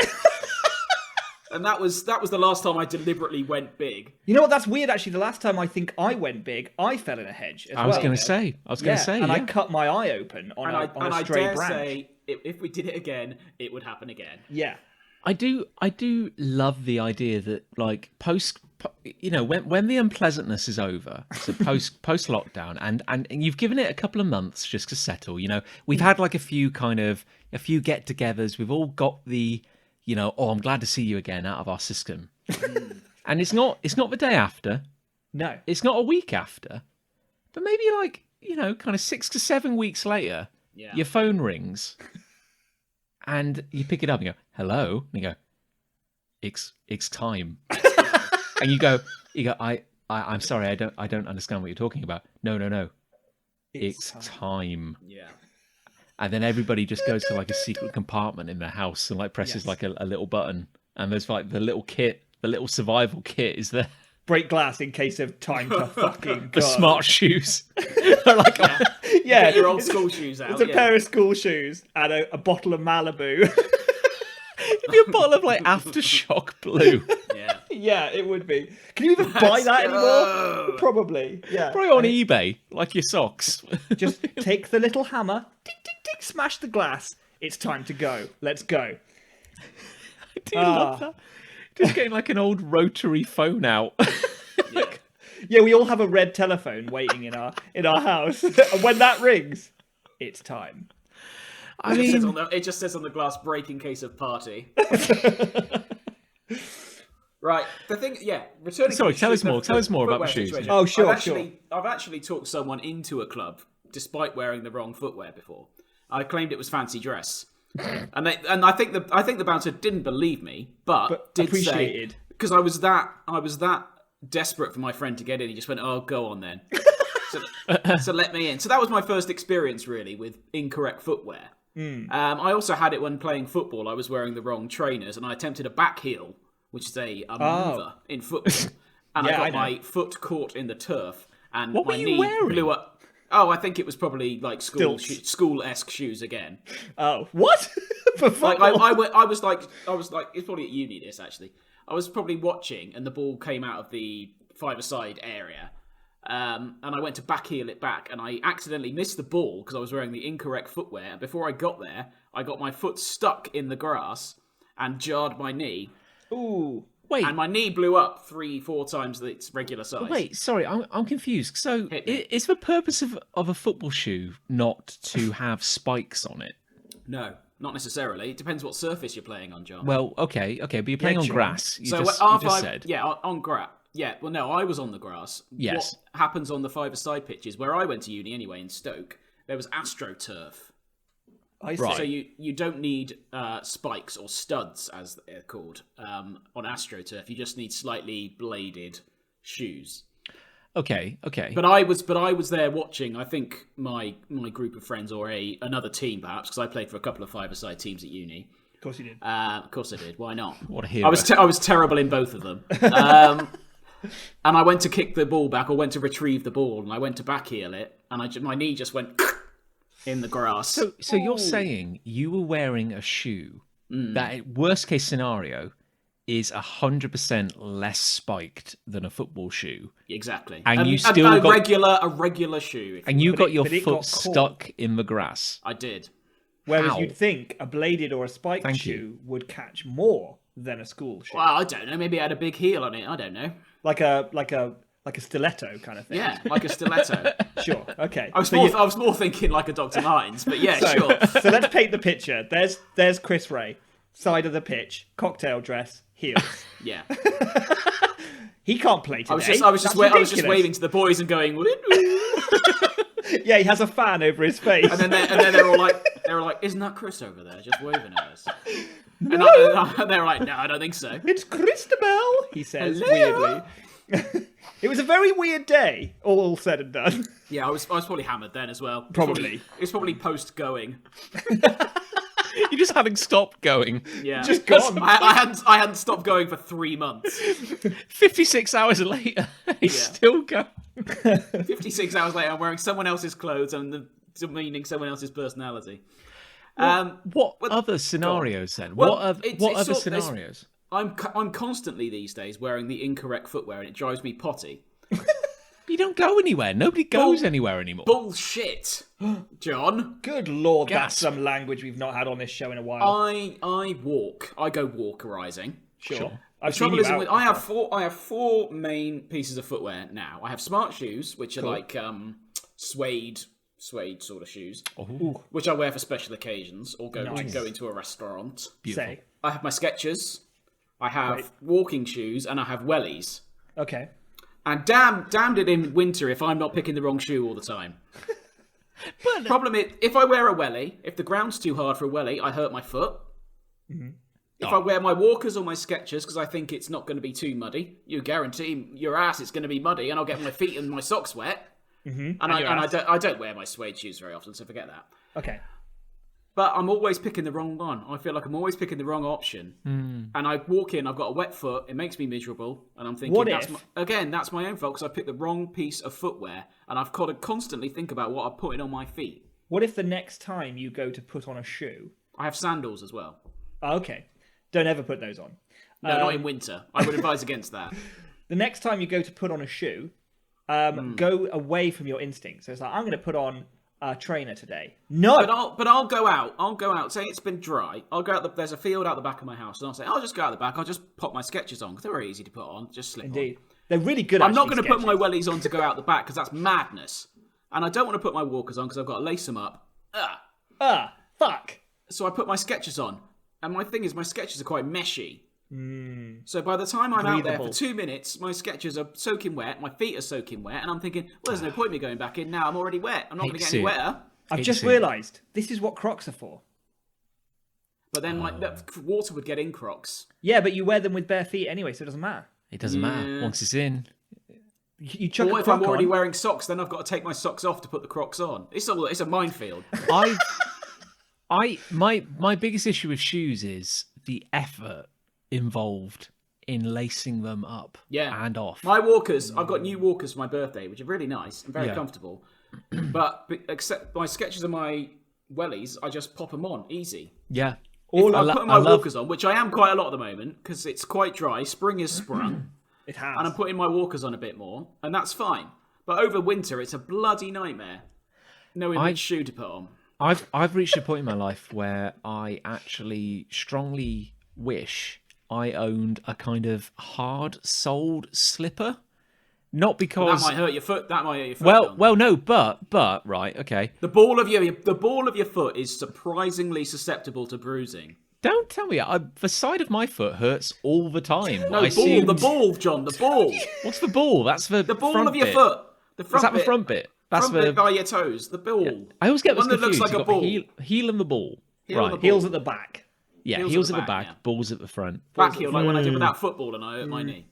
And that was the last time I deliberately went big. You know what? That's weird, actually. The last time I think I went big, I fell in a hedge as well. I was going to say. And I cut my eye open on a stray branch. I dare say, if we did it again, it would happen again. Yeah. I do love the idea that, like, when the unpleasantness is over, so post lockdown, and you've given it a couple of months just to settle. You know, we've had like a few get-togethers. We've all got the, I'm glad to see you again out of our system. And it's not the day after. No, it's not a week after, but maybe like kind of 6 to 7 weeks later, your phone rings, and you pick it up and you go, "Hello," and you go, "It's time." And you go, I'm sorry, I don't understand what you're talking about. No. It's time. Yeah. And then everybody just goes to like a secret compartment in their house and like presses like a little button. And there's like the little survival kit is there. Break glass in case of time to fucking go. The smart shoes. Like, get your old school shoes out. It's a pair of school shoes and a bottle of Malibu. It'd be a bottle of like Aftershock Blue. Yeah, it would be. Can you even buy that anymore? Probably. Yeah. Probably on eBay, like your socks. Just take the little hammer, tick, tick, tick, smash the glass. It's time to go. Let's go. I do love that. Just getting like an old rotary phone out. Yeah, we all have a red telephone waiting in our house. And when that rings, it's time. It just says on the glass, break in case of party. Right, the thing, returning. Sorry, tell us more about the shoes. Oh, sure. I've actually talked someone into a club despite wearing the wrong footwear before. I claimed it was fancy dress, and I think the bouncer didn't believe me, but did appreciated. Say, because I was that desperate for my friend to get in. He just went, "Oh, go on then." So let me in. So that was my first experience really with incorrect footwear. I also had it when playing football. I was wearing the wrong trainers, and I attempted a back heel, which is a maneuver in football. And I got my foot caught in the turf, and what my were you knee wearing? blew up. Oh, I think it was probably like Stilts. school-esque shoes again. Oh, what? For Like football? I was like, it's probably at uni. This actually, I was probably watching, and the ball came out of the five-a-side area, and I went to backheel it back, and I accidentally missed the ball because I was wearing the incorrect footwear. And before I got there, I got my foot stuck in the grass and jarred my knee. Ooh. Wait, And my knee blew up 3-4 times its regular size. wait, sorry, I'm confused. So, Hit me. is the purpose of a football shoe not to have spikes on it? No, not necessarily. It depends what surface you're playing on, John. Well, okay, but you're playing on John. grass. You So just said. Yeah, on grass. Yeah, well, no, I was on the grass. Yes. What happens on the five-a-side pitches, where I went to uni anyway, in Stoke, there was AstroTurf. I see. Right. So you don't need spikes or studs, as they're called, on AstroTurf. You just need slightly bladed shoes. Okay. But I was there watching. I think my group of friends or another team perhaps, because I played for a couple of five-a-side teams at uni. Of course you did. Of course I did. Why not? What a hero. I was terrible in both of them. And I went to kick the ball back, or went to retrieve the ball, and I went to backheel it, and my knee just went in the grass. So you're saying you were wearing a shoe that, worst case scenario, is 100% less spiked than a football shoe, Exactly. and you still got a regular shoe. and you got your but it foot got caught. stuck in the grass. I did. Whereas Ow. you'd think a bladed or a spiked Thank shoe would catch more than a school shoe. Well, I don't know. Maybe it had a big heel on it. I don't know. Like a stiletto kind of thing. Yeah, like a stiletto. Sure. Okay. I was more thinking like a Dr. Martens, but yeah, sure. So let's paint the picture. There's Chris Ray, side of the pitch, cocktail dress, heels. Yeah. He can't play today. I was just That's waving ridiculous. to the boys and going, Yeah, he has a fan over his face. and then they were like, isn't that Chris over there just waving at us? And they were like, no, I don't think so. It's Christabel, he says Hello? weirdly. It was a very weird day, all said and done. Yeah, I was probably hammered then as well. Probably. It was probably post going. You just hadn't stopped going. Yeah, Just gone. I hadn't stopped going for 3 months. 56 hours later, he's still going. 56 hours later, I'm wearing someone else's clothes and demeaning someone else's personality. What other scenarios then? Well, what other scenarios? I'm constantly these days wearing the incorrect footwear, and it drives me potty. You don't go anywhere. Nobody goes anywhere anymore. Bullshit, John. Good lord, that's Gasp. some language we've not had on this show in a while. I walk. I go walkerizing. Sure. The I've seen trouble you is, out I have four main pieces of footwear now. I have smart shoes, which are like suede sort of shoes, which I wear for special occasions or go into a restaurant. Beautiful. Say. I have my Skechers. I have walking shoes, and I have wellies. Okay. And damned it in winter if I'm not picking the wrong shoe all the time. But Problem is, if I wear a wellie, if the ground's too hard for a wellie, I hurt my foot. If I wear my walkers or my Skechers because I think it's not going to be too muddy, you guarantee your ass it's going to be muddy, and I'll get my feet and my socks wet. And I don't wear my suede shoes very often, so forget that. Okay. But I'm always picking the wrong one. I feel like I'm always picking the wrong option. And I walk in, I've got a wet foot, it makes me miserable, and I'm thinking, that's my own fault because I picked the wrong piece of footwear, and I've got to constantly think about what I'm putting on my feet. What if the next time you go to put on a shoe? I have sandals as well. Oh, okay. Don't ever put those on. No, not in winter. I would advise against that. The next time you go to put on a shoe, go away from your instincts. So it's like, I'm going to put on a trainer today. No! But I'll go out. Say it's been dry. I'll go out. There's a field out the back of my house, and I'll say, I'll just go out the back. I'll just pop my Skechers on because they're very easy to put on. Just slip Indeed. on. They're really good. I'm not going to put my wellies on to go out the back because that's madness. And I don't want to put my walkers on because I've got to lace them up. Fuck. So I put my Skechers on. And my thing is, my Skechers are quite meshy. So by the time I'm out there for 2 minutes, my Skechers are soaking wet, my feet are soaking wet, and I'm thinking, well, there's no point in me going back in now. I'm already wet. I'm not going to get any wetter. I've just realised this is what Crocs are for. But then, water would get in Crocs. Yeah, but you wear them with bare feet anyway, so it doesn't matter. It doesn't matter once it's in. You chuck Or a if Croc I'm already on. wearing socks, then I've got to take my socks off to put the Crocs on. It's a minefield. My biggest issue with shoes is the effort involved in lacing them up and off. My walkers, I've got new walkers for my birthday, which are really nice and very comfortable. But except my Skechers and my wellies, I just pop them on easy. Yeah. I'm putting my walkers on, which I am quite a lot at the moment because it's quite dry. Spring has sprung. It has. And I'm putting my walkers on a bit more, and that's fine. But over winter, it's a bloody nightmare knowing which shoe to put on. I've reached a point in my life where I actually strongly wish I owned a kind of hard-soled slipper. Not because that might hurt your foot. Well, no, but right, okay. The ball of your foot is surprisingly susceptible to bruising. Don't tell me. The side of my foot hurts all the time. No, the ball, John, the ball. What's the ball? That's the ball front of your bit. foot. The front Is that bit. the front bit? That's front bit by your toes. The ball. Yeah. I always get this one that confused. looks like a ball. Heel and the ball. Right. Heels at the back. Yeah, heels at the back, balls at the front. Back heel, like when I did with that football and I hurt my knee.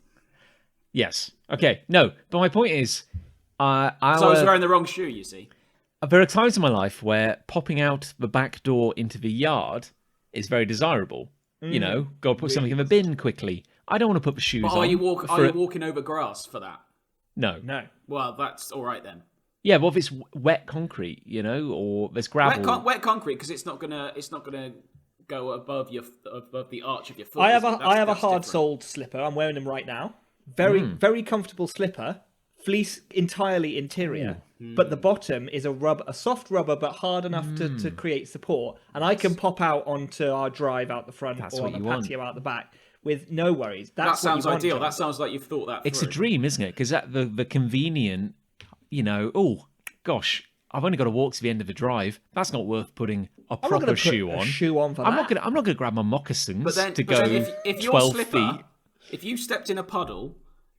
Yes. Okay. No, but my point is, so I was wearing the wrong shoe. You see. There are times in my life where popping out the back door into the yard is very desirable. You know, go put something in the bin quickly. I don't want to put the shoes on. Are you walking over grass for that? No. Well, that's all right then. Yeah, well, if it's wet concrete, you know, or there's gravel. Wet concrete because it's not gonna go above the arch of your foot. I have a hard-soled slipper. I'm wearing them right now. Very comfortable slipper. Fleece entirely interior, but the bottom is a soft rubber, but hard enough to create support. And I can pop out onto our drive out the front or on the patio out the back with no worries. That sounds ideal. That sounds like you've thought that through. It's a dream, isn't it? Because the convenient, you know, oh gosh, I've only got to walk to the end of the drive. That's not worth putting a proper shoe on. I'm not gonna grab my moccasins to go if your 12 slipper, feet. If you stepped in a puddle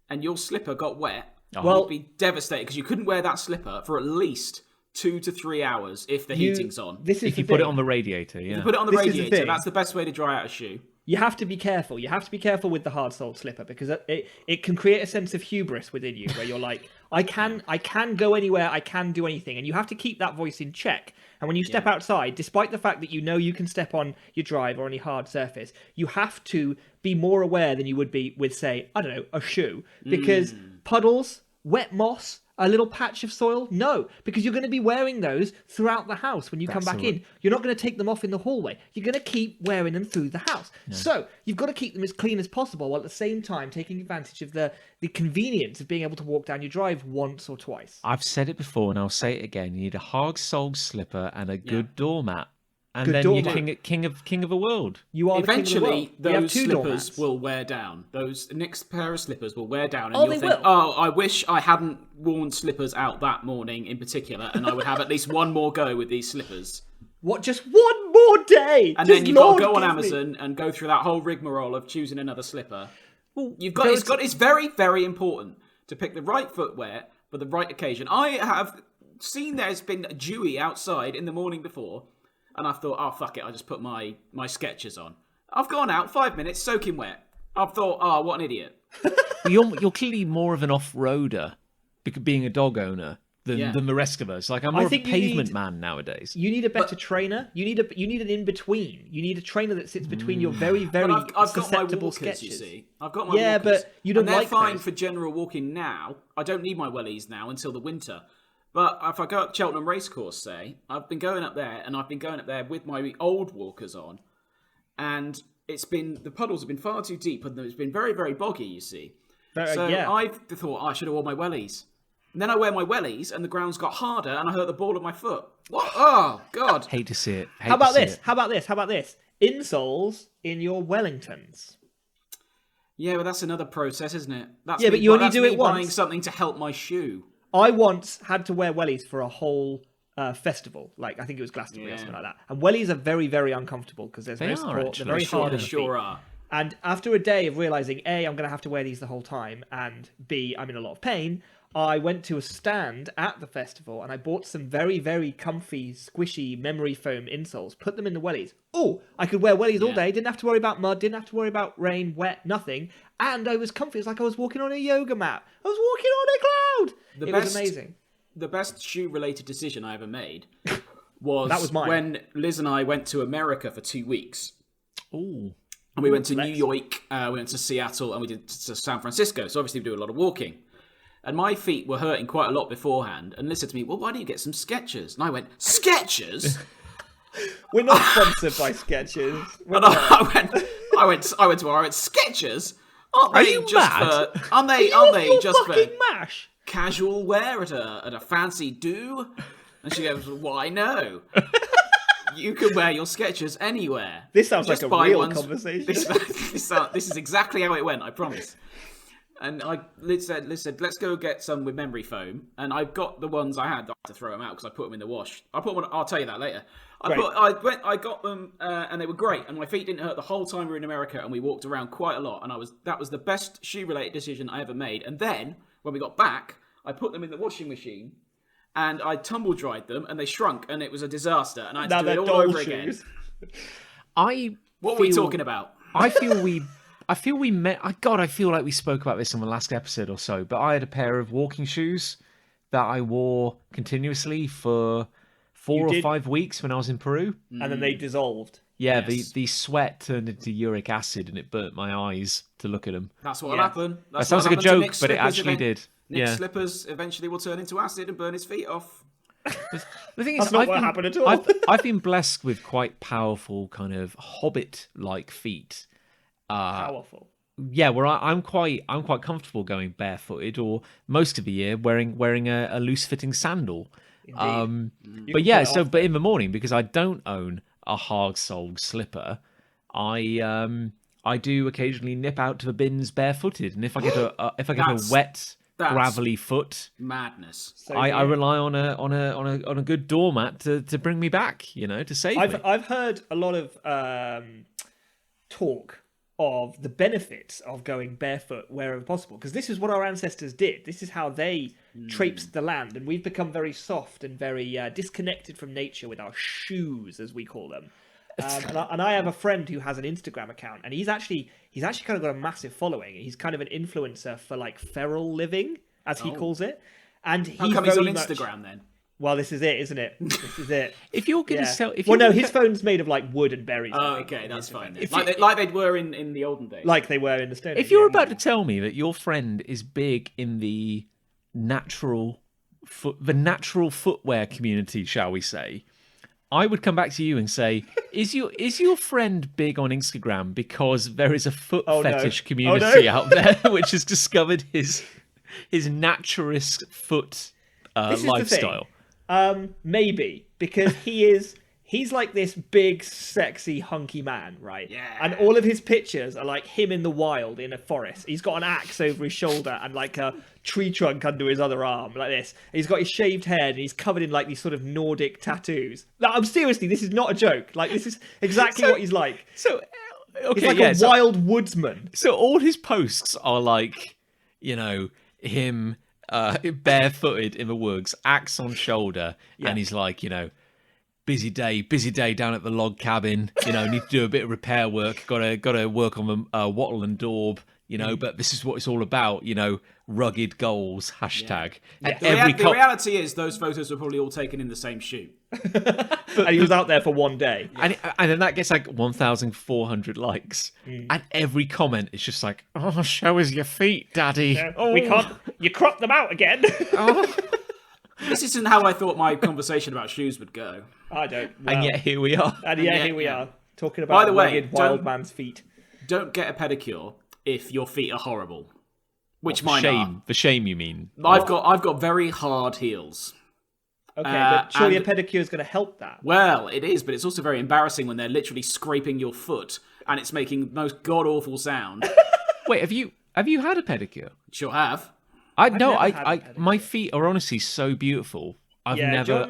and your slipper got wet, well, you'd be devastated because you couldn't wear that slipper for at least 2 to 3 hours if the heating's on. If you put it on the radiator, yeah. If you put it on the radiator, that's the best way to dry out a shoe. You have to be careful. You have to be careful with the hard-soled slipper because it can create a sense of hubris within you where you're like, I can go anywhere, I can do anything, and you have to keep that voice in check. And when you step outside, despite the fact that you know you can step on your drive or any hard surface, you have to be more aware than you would be with, say, I don't know, a shoe. Because puddles, wet moss, a little patch of soil? No, because you're going to be wearing those throughout the house when you come back in. You're not going to take them off in the hallway. You're going to keep wearing them through the house. No. So you've got to keep them as clean as possible while at the same time taking advantage of the convenience of being able to walk down your drive once or twice. I've said it before and I'll say it again. You need a hard-soled slipper and a good doormat. And then you're king of the world. You are eventually the king of the world. Those slippers will wear down. Those next pair of slippers will wear down, and you'll think, will. "Oh, I wish I hadn't worn slippers out that morning in particular, and I would have at least one more go with these slippers." What? Just one more day? And then you've got to go on Amazon and go through that whole rigmarole of choosing another slipper. Well, it's very, very important to pick the right footwear for the right occasion. I have seen there's been dewy outside in the morning before. And I thought, oh, fuck it, I'll just put my Skechers on. I've gone out 5 minutes, soaking wet. I've thought, oh, what an idiot. You're clearly more of an off-roader, being a dog owner, than the rest of us. Like, I'm more of a pavement man nowadays. You need a better trainer. You need an in-between. You need a trainer that sits between your very, very susceptible Skechers. You see. I've got my walkers. But you don't like those. And they're fine those. for general walking now. I don't need my wellies now until the winter. But if I go up Cheltenham Racecourse, say, I've been going up there with my old walkers on, and the puddles have been far too deep, and it's been very, very boggy, you see. I've thought, I should have worn my wellies. And then I wear my wellies, and the ground's got harder, and I hurt the ball of my foot. What? Oh, God. Hate to see it. How about this? How about this? Insoles in your Wellingtons. Yeah, but that's another process, isn't it? But you only do it once. Buying something to help my shoe. I once had to wear wellies for a whole festival, like I think it was Glastonbury or something like that. And wellies are very, very uncomfortable because there's no support. They're very hard. They sure are. And after a day of realizing, A, I'm going to have to wear these the whole time, and B, I'm in a lot of pain, I went to a stand at the festival and I bought some very, very comfy, squishy memory foam insoles, put them in the wellies. Oh, I could wear wellies all day, didn't have to worry about mud, didn't have to worry about rain, wet, nothing. And I was comfy. It's like I was walking on a yoga mat. I was walking on a cloud. It was amazing. The best shoe-related decision I ever made was, when Liz and I went to America for 2 weeks. Ooh. And we went to New York, we went to Seattle, and we did to San Francisco. So obviously we do a lot of walking. And my feet were hurting quite a lot beforehand. And Liz said to me, well, why don't you get some Skechers? And I went, Skechers? We're not sponsored by Skechers. And I went to her, I went, Skechers? Aren't they just for mash? Casual wear at a fancy do? And she goes, why no? You can wear your Skechers anywhere. This sounds like a real conversation. This is exactly how it went, I promise. And Liz said, let's go get some with memory foam. And I got the ones I had to throw them out because I put them in the wash. I'll tell you that later. I got them and they were great. And my feet didn't hurt the whole time we were in America. And we walked around quite a lot. And that was the best shoe-related decision I ever made. And then when we got back, I put them in the washing machine. And I tumble dried them, and they shrunk, and it was a disaster. And I had to do it all over again. What were we talking about? I feel we met. God, I feel like we spoke about this on the last episode or so. But I had a pair of walking shoes that I wore continuously for 4 or 5 weeks when I was in Peru, and then they dissolved. Yeah, yes. the sweat turned into uric acid, and it burnt my eyes to look at them. That's what happened. That sounds like a joke, but it actually did. Nick's slippers eventually will turn into acid and burn his feet off. The thing is, that's not what happened at all. I've been blessed with quite powerful, kind of hobbit-like feet. Powerful. Yeah, where I'm quite comfortable going barefooted, or most of the year wearing a loose-fitting sandal. But in the morning, because I don't own a hard-soled slipper, I do occasionally nip out to the bins barefooted, and if I get a wet, gravelly foot, madness. So, I rely on a good doormat to bring me back, to save me. I've heard a lot of talk of the benefits of going barefoot wherever possible, because this is what our ancestors did. This is how they traipsed the land, and we've become very soft and very disconnected from nature with our shoes, as we call them. And I have a friend who has an Instagram account, and he's actually kind of got a massive following. He's kind of an influencer for like feral living, as he calls it. And he's how come he's on Instagram then? Well, this is it, isn't it? This is it. If you're going to sell, his phone's made of like wood and berries. Oh, okay, that's fine. Like they were in the olden days. Like they were in the Stone Age. If you're about to tell me that your friend is big in the natural footwear community, shall we say, I would come back to you and say, is your friend big on Instagram because there is a foot fetish community out there which has discovered his naturist foot lifestyle? Maybe, because he's like this big, sexy, hunky man, right? Yeah. And all of his pictures are like him in the wild in a forest. He's got an axe over his shoulder and like a tree trunk under his other arm, like this. He's got his shaved head and he's covered in like these sort of Nordic tattoos. Like, I'm seriously, this is not a joke. Like, this is exactly what he's like. So, okay, he's like a wild woodsman. So all his posts are like, him barefooted in the woods, axe on shoulder, and he's like, busy day down at the log cabin, need to do a bit of repair work, gotta work on the wattle and daub, but this is what it's all about, rugged goals, hashtag. Yeah. The reality is those photos were probably all taken in the same shoot. And he was out there for one day. And then that gets like 1,400 likes. And every comment is just like, oh, show us your feet, daddy. We can't, you cropped them out again. This isn't how I thought my conversation about shoes would go. I don't. Well, and yet here we are. And yet here we are. Talking about a rugged wild man's feet. Don't get a pedicure if your feet are horrible. Which mine are. The shame, you mean? I've got very hard heels. Okay, but surely a pedicure is going to help that. Well, it is, but it's also very embarrassing when they're literally scraping your foot and it's making the most god-awful sound. Wait, have you had a pedicure? Sure have. My feet are honestly so beautiful. I've never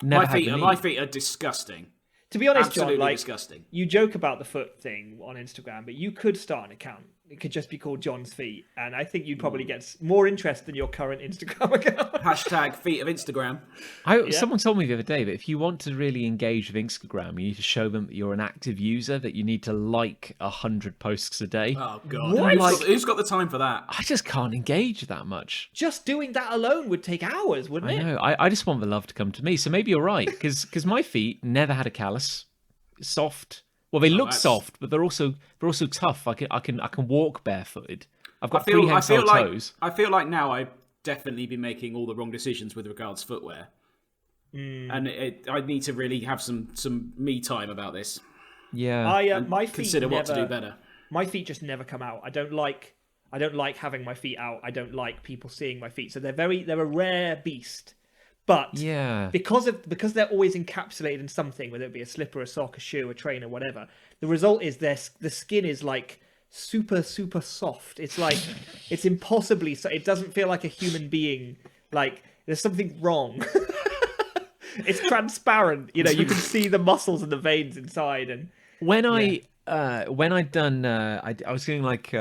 my feet are disgusting. To be honest, absolutely John, disgusting. You joke about the foot thing on Instagram, but you could start an account. It could just be called John's Feet, and I think you'd probably get more interest than your current Instagram account. Hashtag feet of Instagram. Someone told me the other day that if you want to really engage with Instagram, you need to show them that you're an active user, that you need to like 100 posts a day. Oh, God. Who's got the time for that? I just can't engage that much. Just doing that alone would take hours, wouldn't it? I know. I just want the love to come to me. So maybe you're right, because my feet never had a callus. Soft, Well, they look that's- soft, but they're also tough. I can walk barefooted. I've got I feel prehensile like toes. I feel like now I've definitely been making all the wrong decisions with regards to footwear, and I need to really have some me time about this. Yeah, My feet Consider what to never- do better. My feet just never come out. I don't like having my feet out. I don't like people seeing my feet. So they're a rare beast. But yeah. because they're always encapsulated in something, whether it be a slipper, a sock, a shoe, a trainer, whatever, the result is the skin is like super, super soft. It's like it's impossibly so. It doesn't feel like a human being. Like there's something wrong. It's transparent. You can see the muscles and the veins inside. And When I'd done, I was doing like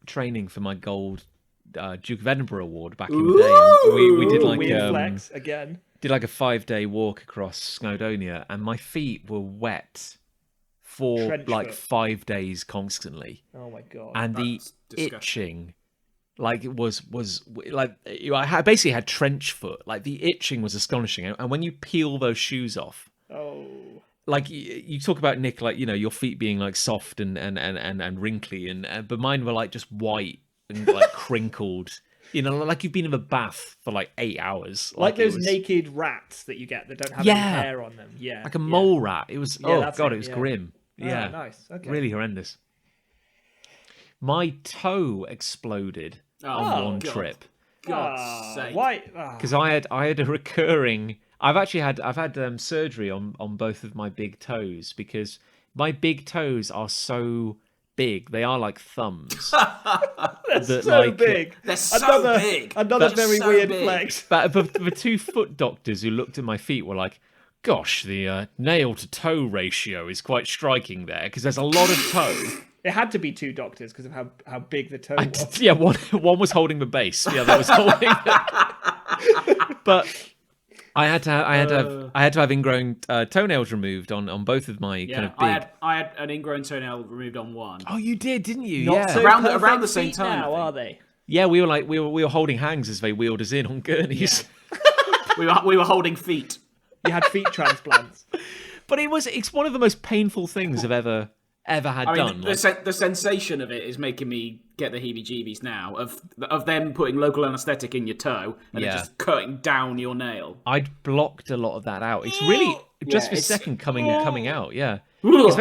training for my gold Duke of Edinburgh award back in the day. And we did like weird flex again. did like a 5-day walk across Snowdonia, and my feet were wet for Trench like foot. 5 days constantly, Oh my god. and the That's disgusting. itching, like it was like I basically had trench foot. Like the itching was astonishing, and when you peel those shoes off. Oh. Like you talk about Nick, like your feet being like soft and wrinkly, but mine were like just white and like crinkled. Like you've been in a bath for like 8 hours. Like it those was naked rats that you get that don't have Yeah. any hair on them. Yeah. like a mole rat. It was that's god, it, it was yeah. grim. Oh, Yeah, nice. Okay. really horrendous. My toe exploded on one God. trip God's sake. Why? because I had a recurring. I've had surgery on both of my big toes because my big toes are so big. They are like thumbs. That's so big. They're so big. Another They're very so weird big. flex. But the 2 foot doctors who looked at my feet were like, "Gosh, the nail to toe ratio is quite striking there because there's a lot of toe." It had to be 2 doctors because of how big the toe was. Yeah, one was holding the base, the other was holding. But I had to have ingrown toenails removed on both of my kind of big. I had an ingrown toenail removed on one. Oh, you did, didn't you? Not Yeah. so Around perfect the same feet time, I now, think. are they? Yeah, we were holding hands as they wheeled us in on gurneys. We were holding feet. You had feet transplants. But it's one of the most painful things I've ever had I mean, done. the sensation of it is making me get the heebie-jeebies now of them putting local anaesthetic in your toe and then Yeah. just cutting down your nail. I'd blocked a lot of that out. It's really just for it's- second coming out, yeah. 'Cause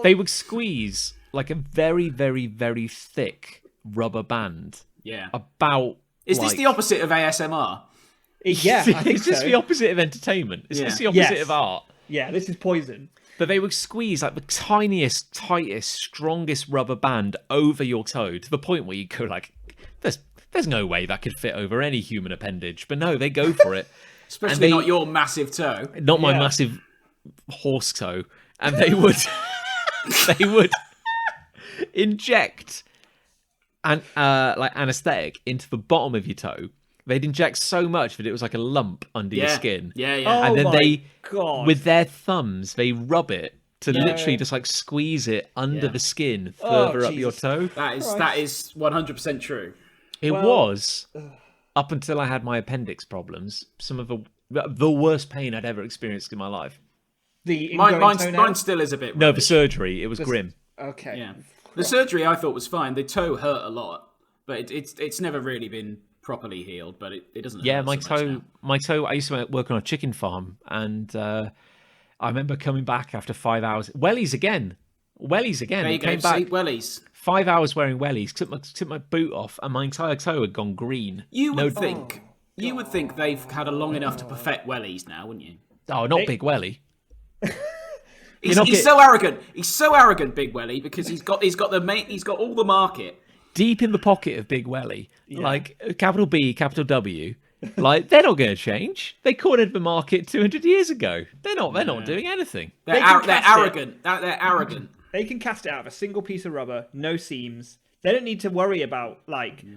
they would squeeze like a very, very, very thick rubber band Yeah. about. Is this the opposite of ASMR? Yeah, I think It's just so. the opposite of entertainment. It's just the Yeah. opposite Yes. of art. Yeah, this is poison. But they would squeeze like the tiniest, tightest, strongest rubber band over your toe to the point where you go like, "There's no way that could fit over any human appendage." But no, they go for it. Especially not your massive toe. Not my Yeah. massive horse toe, and they would they would inject like anesthetic into the bottom of your toe. They'd inject so much that it was like a lump under your skin. Yeah, yeah. Oh And then my God. with their thumbs, they rub it to Yeah. literally just like squeeze it under Yeah. the skin Oh, further up your Jesus. toe. That is 100% true. It Well- was up until I had my appendix problems. Some of the worst pain I'd ever experienced in my life. The ingrowing Mine toenail? still is a bit. No, the rubbish. surgery, it was grim. Okay. Yeah. The surgery I thought was fine. The toe hurt a lot, but it's never really been properly healed. But it doesn't. Yeah, hurt my so much toe. now. My toe. I used to work on a chicken farm, and I remember coming back after 5 hours. Wellies again. There you go. Came See, back wellies. 5 hours wearing wellies. Took my boot off, and my entire toe had gone green. You would think they've had a long enough to perfect wellies now, wouldn't you? Oh, not big welly. He's not get- so arrogant. He's so arrogant, Big Welly, because he's got all the market. Deep in the pocket of Big Welly, like capital B, capital W. Like they're not going to change. They cornered the market 200 years ago. They're not doing anything. They're They can they're cast it. arrogant. They're arrogant. They can cast it out of a single piece of rubber, no seams. They don't need to worry about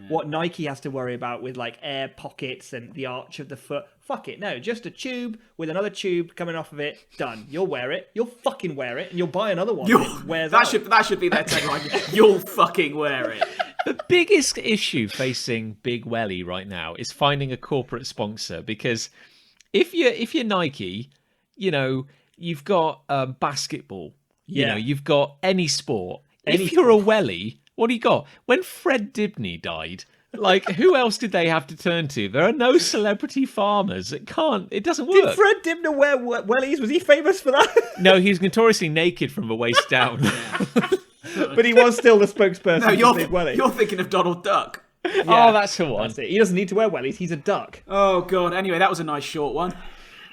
what Nike has to worry about with like air pockets and the arch of the foot. Fuck it, no, just a tube with another tube coming off of it. Done. You'll wear it. You'll fucking wear it, and you'll buy another one. That wears out. That should be their tagline. You'll fucking wear it. The biggest issue facing Big Welly right now is finding a corporate sponsor, because if you're Nike, you've got basketball. You know, you've got any sport. Any If you're a welly, what do you got? When Fred Dibney died, like, who else did they have to turn to? There are no celebrity farmers. It doesn't work. Did Fred Dibner wear wellies? Was he famous for that? No, he was notoriously naked from the waist down. But he was still the spokesperson No, for Big Welly. you're thinking of Donald Duck. Oh, that's the one. That's it. He doesn't need to wear wellies. He's a duck. Oh, God. Anyway, that was a nice short one.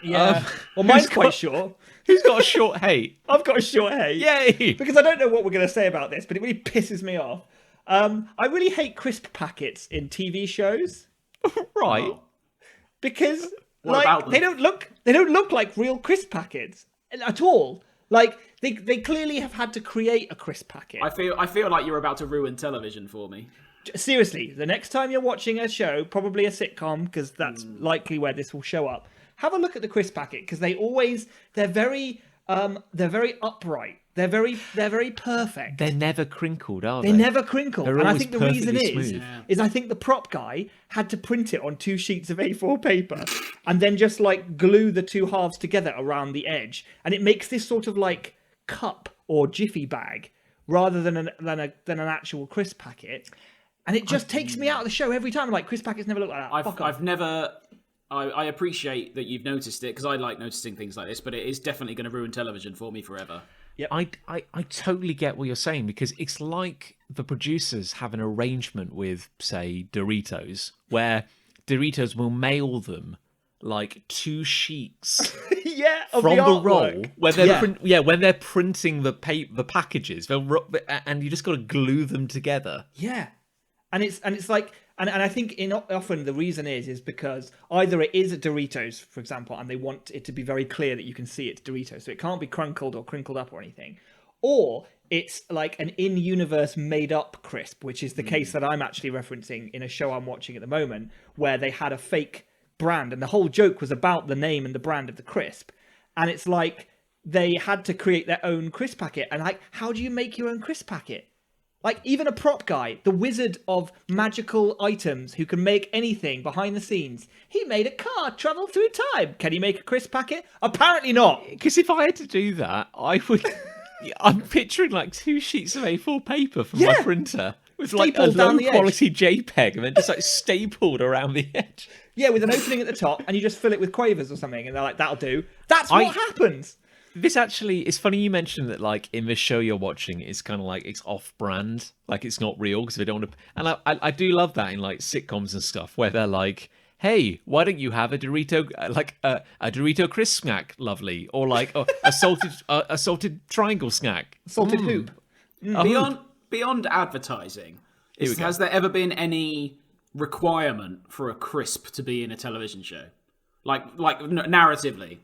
Yeah. Well, mine's who's quite got- short. Who's got a short hate? I've got a short hair. Yay! Because I don't know what we're going to say about this, but it really pisses me off. I really hate crisp packets in TV shows Right. Oh. because What about them? they don't look like real crisp packets at all. Like they clearly have had to create a crisp packet. I feel like you're about to ruin television for me. Seriously, the next time you're watching a show, probably a sitcom, because that's likely where this will show up. Have a look at the crisp packet because they're very upright. They're very perfect. They're never crinkled, are they? They never crinkle. They're And I always think the reason perfectly smooth. is I think the prop guy had to print it on 2 sheets of A4 paper and then just like glue the 2 halves together around the edge. And it makes this sort of like cup or jiffy bag rather than an actual crisp packet. And it just takes me out of the show every time. I'm like, crisp packets never look like that. I've never. I appreciate that you've noticed it because I like noticing things like this, but it is definitely going to ruin television for me forever. I totally get what you're saying because it's like the producers have an arrangement with, say, Doritos, where Doritos will mail them like 2 sheets Yeah, of from the artwork. roll when they're when they're printing the packages, and you just got to glue them together. Yeah, and it's like, and I think often the reason is because either it is a Doritos, for example, and they want it to be very clear that you can see it's Doritos, so it can't be crunkled or crinkled up or anything, or it's like an in-universe made-up crisp, which is the case that I'm actually referencing in a show I'm watching at the moment, where they had a fake brand, and the whole joke was about the name and the brand of the crisp, and it's like they had to create their own crisp packet, and like, how do you make your own crisp packet? Like, even a prop guy, the wizard of magical items who can make anything behind the scenes, he made a car travel through time. Can he make a crisp packet? Apparently not. Because if I had to do that, I would. I'm picturing like 2 sheets of A4 paper from my printer with like a Stapled down low the edge. quality JPEG and then just like stapled around the edge. Yeah, with an opening at the top, and you just fill it with quavers or something, and they're like, that'll do. That's what happens. This actually, it's funny you mentioned that, like, in this show you're watching, it's kind of like it's off-brand, like it's not real because they don't want to. And I do love that in like sitcoms and stuff where they're like, "Hey, why don't you have a Dorito, like a Dorito crisp snack, lovely, or like a salted triangle snack, Salted hoop. Beyond advertising, has there ever been any requirement for a crisp to be in a television show, like narratively?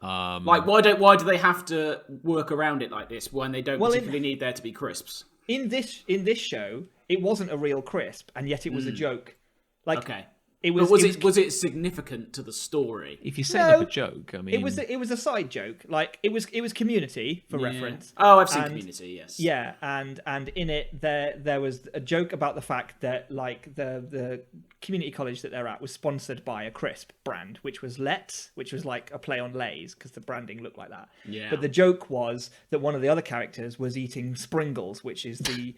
Like why do they have to work around it like this when they don't particularly need there to be crisps? In this show, it wasn't a real crisp, and yet it was a joke. Like, Okay. Was it significant to the story? If you're setting up a joke, I mean, it was a side joke. Like it was Community for reference. Oh, I've seen Community. Yes. Yeah, and in it there was a joke about the fact that like the community college that they're at was sponsored by a crisp brand, which was Let's, which was like a play on Lay's because the branding looked like that. Yeah. But the joke was that one of the other characters was eating Springles, which is the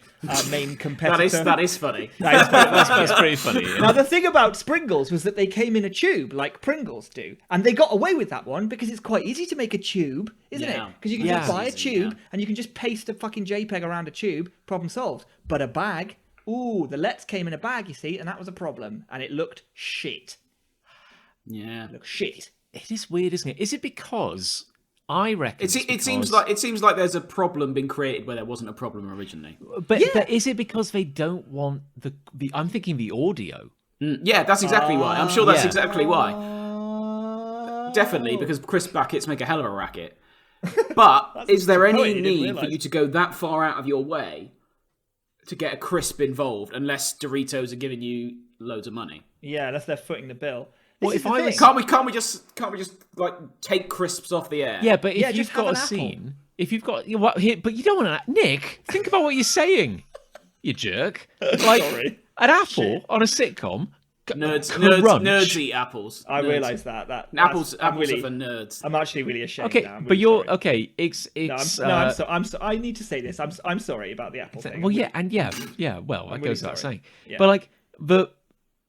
main competitor. that is funny. that's pretty funny. Yeah. Now, the thing about Springles was that they came in a tube, like Pringles do. And they got away with that one because it's quite easy to make a tube, isn't it? Because you can just buy a tube and you can just paste a fucking JPEG around a tube, problem solved. But a bag, the Let's came in a bag, you see, and that was a problem. And it looked shit. Yeah. It looked shit. It is weird, isn't it? Is it because I reckon It seems like there's a problem being created where there wasn't a problem originally. But is it because they don't want the I'm thinking the audio. Yeah, that's exactly why. I'm sure that's exactly why. Definitely, because crisp packets make a hell of a racket. But is there any need for you to go that far out of your way to get a crisp involved unless Doritos are giving you loads of money? Yeah, unless they're footing the bill. Well, if I was, can't we just like take crisps off the air? Yeah, but if you've got a scene, if you've got but you don't want to. Nick, think about what you're saying, you jerk. Like Sorry. an apple on a sitcom. Nerds eat apples. I realise that. Apples are for nerds. I'm actually really ashamed. Okay, now. but you're sorry. okay. It's I need to say this. I'm sorry about the apple thing. well, yeah, and yeah. Well, that goes without saying. Yeah. But like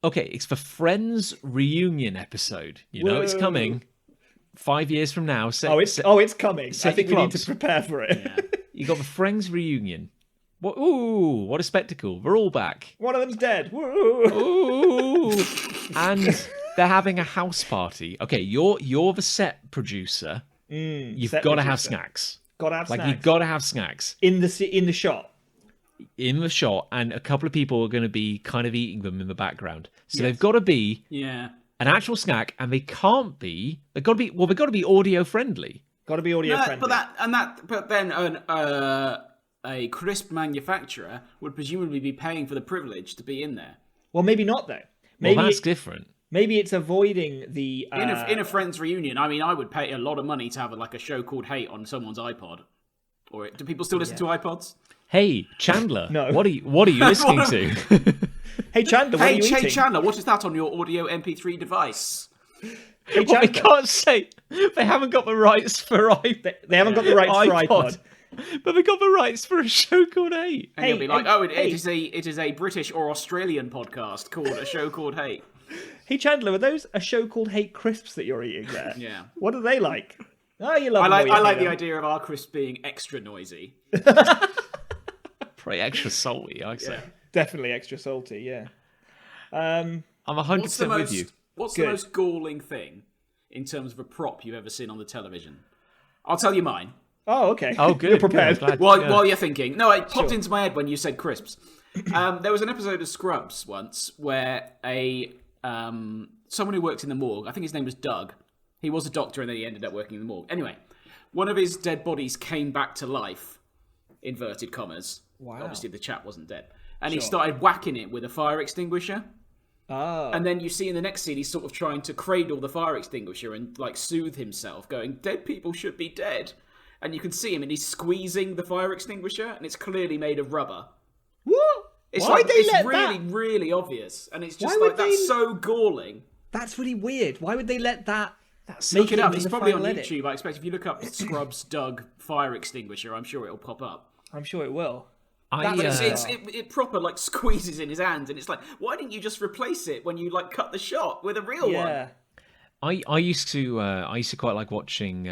it's the Friends reunion episode. You know, it's coming 5 years from now. It's coming. I think we need to prepare for it. Yeah. You got the Friends reunion. What a spectacle! We're all back. One of them's dead. Woo. Ooh. And they're having a house party. Okay, you're the set producer. You've got to have snacks. Got to have snacks. You've got to have snacks in the shot. In the shot, and a couple of people are going to be kind of eating them in the background. So they've got to be an actual snack, and they can't be. They've got to be audio friendly. Got to be audio friendly. But then a crisp manufacturer would presumably be paying for the privilege to be in there. Well, maybe not though. Maybe that's different. Maybe it's avoiding the in a Friends reunion. I mean, I would pay a lot of money to have a show called Hate on someone's iPod. Or do people still listen to iPods? Hey Chandler, no. What are you listening to? Hey Chandler, what are you eating? Hey Chandler, what is that on your audio MP3 device? Hey Well, they can't say they haven't got the rights for iPod. They haven't got the rights for iPod. But they got the rights for a show called Hate. And you'll be like, it is a British or Australian podcast called A Show Called Hate. Hey Chandler, are those a show called Hate crisps that you're eating there? Yeah. What are they like? Oh, you love. I like the idea of our crisps being extra noisy. Probably extra salty, I'd say. Yeah, definitely extra salty. Yeah. I'm 100% with you. What's the most galling thing in terms of a prop you've ever seen on the television? I'll tell you mine. Oh, okay. Oh, good. You're prepared. Good, While you're thinking. No, it popped into my head when you said crisps. There was an episode of Scrubs once where someone who worked in the morgue, I think his name was Doug. He was a doctor and then he ended up working in the morgue. Anyway, one of his dead bodies came back to life, inverted commas. Wow. Obviously the chap wasn't dead. And he started whacking it with a fire extinguisher. Oh. And then you see in the next scene, he's sort of trying to cradle the fire extinguisher and soothe himself, going, dead people should be dead. And you can see him and he's squeezing the fire extinguisher and it's clearly made of rubber. What? It's really, really obvious. And it's just that's so galling. That's really weird. Why would they let that... Look it up. It's probably on YouTube. I expect if you look up Scrubs Doug fire extinguisher, I'm sure it'll pop up. I'm sure it will. It proper squeezes in his hands, and it's like, why didn't you just replace it when you cut the shot with a real one? I used to quite like watching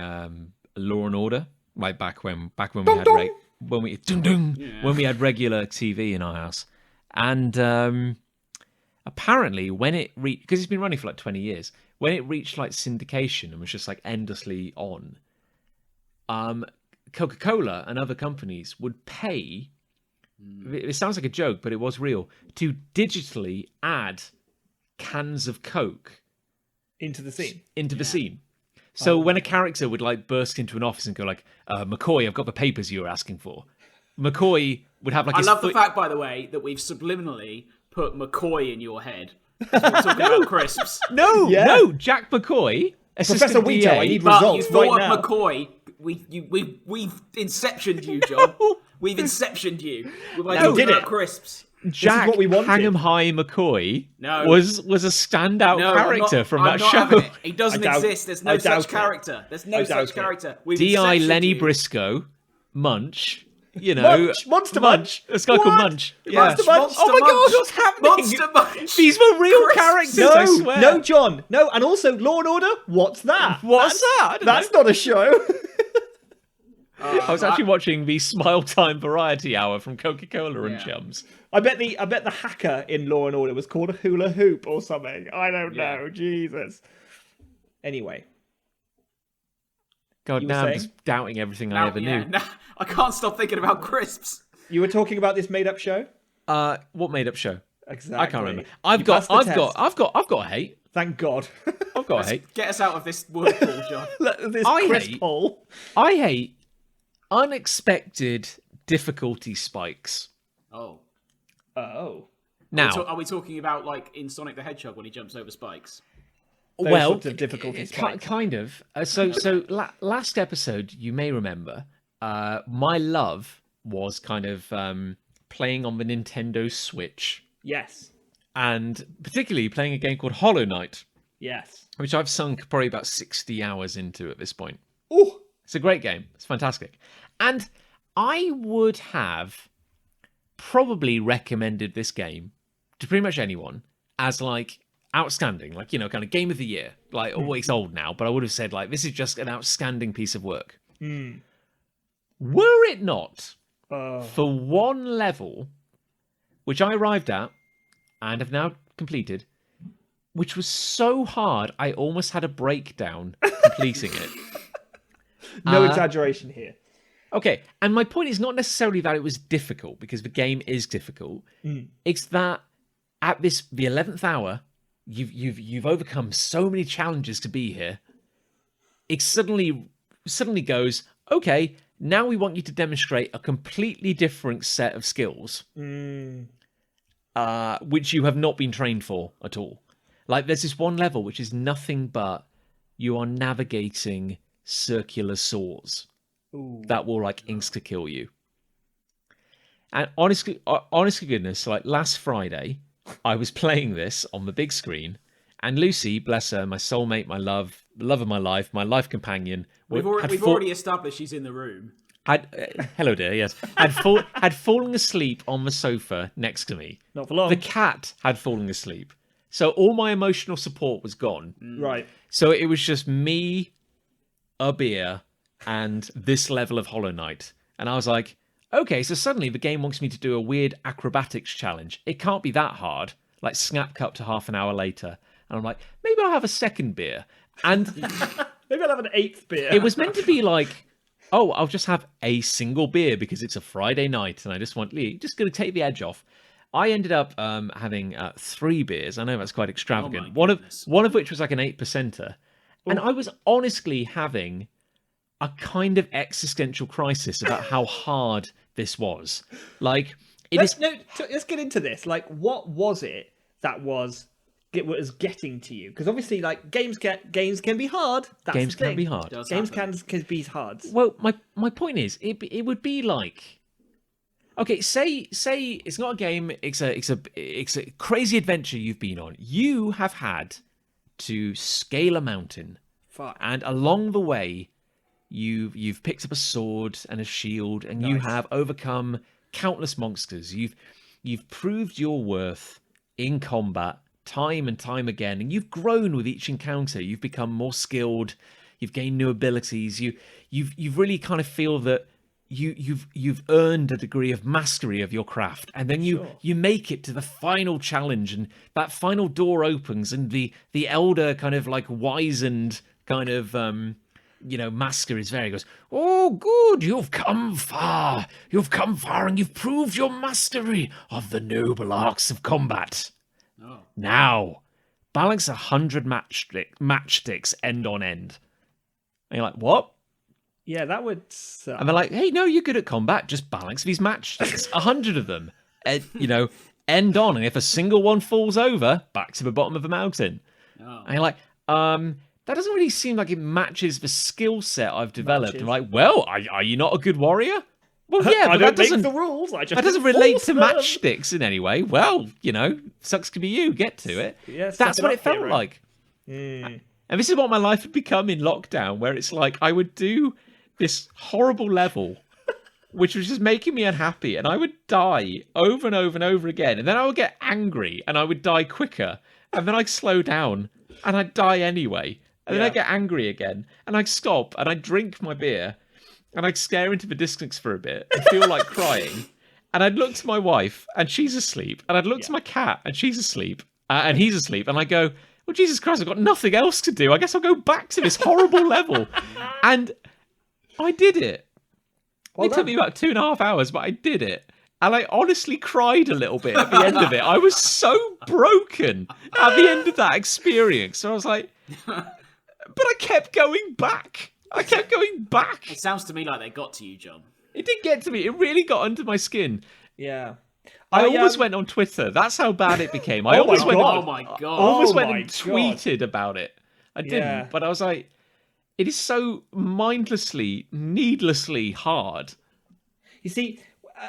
Law and Order, like back when we had regular TV in our house, and apparently when it reached, because it's been running for 20 years, when it reached syndication and was just endlessly on, Coca-Cola and other companies would pay. It sounds like a joke, but it was real, to digitally add cans of Coke into the scene. The scene. So when a character would burst into an office and go McCoy, I've got the papers you were asking for. McCoy would have I love the fact, by the way, that we've subliminally put McCoy in your head. We're talking about crisps. No, Jack McCoy, Professor Wheato, DA, I need but results you thought right now. of McCoy. We've inceptioned you, John. We've inceptioned you. We're talking about crisps. Jack what we wanted. Hang 'em High McCoy was a standout character from that show. He doesn't exist. There's no such character. There's no such character. D.I. Lenny Briscoe, Munch. Monster Munch. This guy called Munch. Yeah. Monster Munch. Oh my God, what's happening? Monster Munch. These were real characters, I swear. No, John. No, and also Law and Order. What's that? That's not a show. I was actually watching the Smile Time Variety Hour from Coca-Cola and Chums. I bet the hacker in Law and Order was called a hula hoop or something. I don't know. Jesus. Anyway. God, now I'm just doubting everything I ever knew. Now, I can't stop thinking about crisps. You were talking about this made-up show? What made-up show? Exactly. I can't remember. I've got a hate. Thank God. I've got a hate. Get us out of this whirlpool, John. This crisp hole. I hate unexpected difficulty spikes. Oh. Now, are we talking about in Sonic the Hedgehog when he jumps over spikes? Those sorts of difficulty spikes. Kind of. Last episode, you may remember, my love was kind of playing on the Nintendo Switch. Yes. and particularly playing a game called Hollow Knight, Yes. which I've sunk probably about 60 hours into at this point. Oh, It's a great game. It's fantastic. And I would have probably recommended this game to pretty much anyone as like outstanding, like, you know, kind of game of the year. Like, oh, it's old now, but I would have said like, this is just an outstanding piece of work. Were it not for one level, which I arrived at and have now completed, which was so hard, I almost had a breakdown completing it. no exaggeration here. Okay, and my point is not necessarily that it was difficult, because the game is difficult. It's that at the 11th hour, you've overcome so many challenges to be here. It suddenly goes, okay, now we want you to demonstrate a completely different set of skills, which you have not been trained for at all. Like, there's this one level which is nothing but you are navigating circular saws that will like insta kill you. And honestly goodness, like last Friday, I was playing this on the big screen, and Lucy, bless her, my soulmate, my love of my life companion. We've already established she's in the room. Hello, dear. Yes, had fallen asleep on the sofa next to me. Not for long. The cat had fallen asleep, so all my emotional support was gone. Right. So it was just me, a beer, and this level of Hollow Knight. And I was like, okay, so suddenly the game wants me to do a weird acrobatics challenge. It can't be that hard. Like, snap cut to half an hour later. And I'm like, maybe I'll have a second beer. And maybe I'll have an 8th beer. it was meant to be like, oh, I'll just have a single beer because it's a Friday night and I just going to take the edge off. I ended up having 3 beers. I know that's quite extravagant. One of which was like an 8%er. And I was honestly having a kind of existential crisis about how hard this was. Like, let's get into this. Like, what was it that was getting to you? Because obviously, like, games can be hard. Games can be hard. Games can be hard. Well, my point is, it would be like, okay, say it's not a game. It's a crazy adventure you've been on. You have had to scale a mountain, and along the way, you've picked up a sword and a shield, and you have overcome countless monsters. You've proved your worth in combat time and time again, and you've grown with each encounter. You've become more skilled. You've gained new abilities. You've really kind of feel that you've earned a degree of mastery of your craft, and then you make it to the final challenge, and that final door opens, and the elder kind of like wizened kind of master is there. He goes, oh, good, you've come far, and you've proved your mastery of the noble arts of combat. Oh. Now, balance 100 matchsticks end on end. And you're like, what? Yeah, that would suck. And they're like, hey, no, you're good at combat. Just balance these matchsticks, 100 of them. End on. And if a single one falls over, back to the bottom of the mountain. Oh. And you're like, that doesn't really seem like it matches the skill set I've developed. And like, well, are you not a good warrior? Well, yeah, but that doesn't make the rules. That doesn't relate to matchsticks in any way. Well, sucks to be you. Get to it. Yeah, that's what it felt like. And this is what my life had become in lockdown, where it's like I would do this horrible level, which was just making me unhappy, and I would die over and over and over again, and then I would get angry, and I would die quicker, and then I'd slow down, and I'd die anyway, and then I'd get angry again, and I'd stop, and I'd drink my beer, and I'd stare into the distance for a bit and feel like crying. And I'd look to my wife, and she's asleep. And I'd look to my cat, and she's asleep. And he's asleep. And I go, well, Jesus Christ, I've got nothing else to do. I guess I'll go back to this horrible level. And I did it. It took me about 2.5 hours, but I did it. And I honestly cried a little bit at the end of it. I was so broken at the end of that experience. So I was like, but I kept going back. It sounds to me like they got to you, John. It did get to me. It really got under my skin. Yeah. I almost went on Twitter. That's how bad it became. I almost went and tweeted about it. I didn't, but I was like, it is so mindlessly, needlessly hard. You see,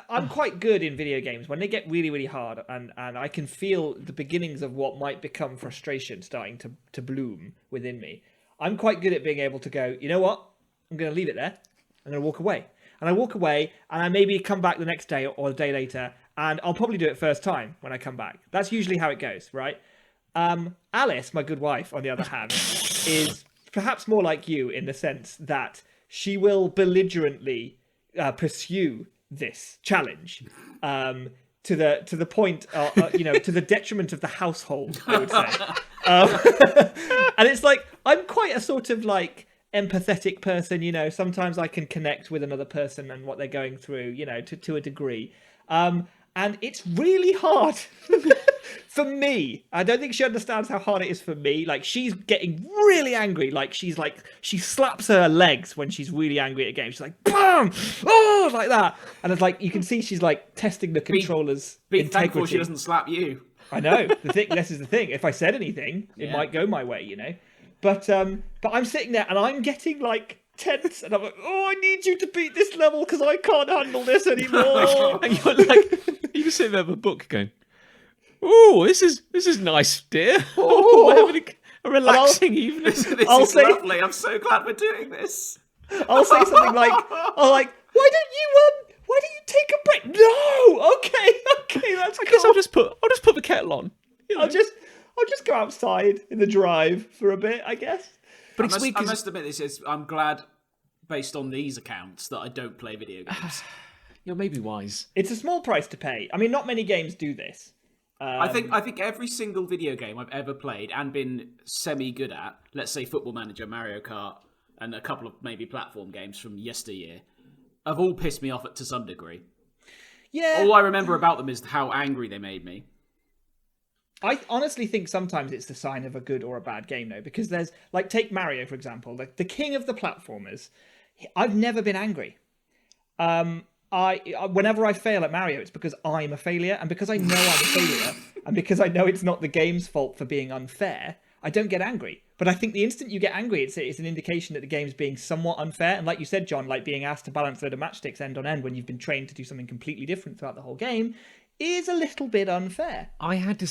I'm quite good in video games when they get really, really hard, and I can feel the beginnings of what might become frustration starting to bloom within me. I'm quite good at being able to go, you know what? I'm going to leave it there. I'm going to walk away. And I walk away, and I maybe come back the next day or a day later, and I'll probably do it first time when I come back. That's usually how it goes, right? Alice, my good wife, on the other hand, is perhaps more like you in the sense that she will belligerently pursue this challenge to the point, to the detriment of the household, I would say. And it's like, I'm quite a sort of like empathetic person, sometimes I can connect with another person and what they're going through, to a degree. And it's really hard for me. I don't think she understands how hard it is for me. Like, she's getting really angry. Like, she slaps her legs when she's really angry at a game. She's like, BAM! Oh, like that. And it's like, you can see she's like testing the controller's integrity. Thankful she doesn't slap you. I know. This is the thing. If I said anything, it might go my way, But I'm sitting there and I'm getting like tense, and I'm like, oh, I need you to beat this level because I can't handle this anymore. And you're like, you sit there with a book going, oh, this is nice, dear. Oh, we're having a relaxing evening. This is lovely. I'm so glad we're doing this. I'll say something like, why don't you take a break? No, okay, that's cool. I guess I'll just put the kettle on. I'll just go outside in the drive for a bit, I guess. But I must admit, I'm glad, based on these accounts, that I don't play video games. You're maybe wise. It's a small price to pay. I mean, not many games do this. I think every single video game I've ever played and been semi-good at, let's say Football Manager, Mario Kart, and a couple of maybe platform games from yesteryear, have all pissed me off to some degree. Yeah. All I remember about them is how angry they made me. I honestly think sometimes it's the sign of a good or a bad game, though, because there's, like, take Mario, for example, the king of the platformers. I've never been angry. Whenever I fail at Mario, it's because I'm a failure, and because I know I'm a failure, and because I know it's not the game's fault for being unfair, I don't get angry. But I think the instant you get angry, it's an indication that the game's being somewhat unfair. And like you said, John, like being asked to balance a load of matchsticks end on end when you've been trained to do something completely different throughout the whole game is a little bit unfair. I had to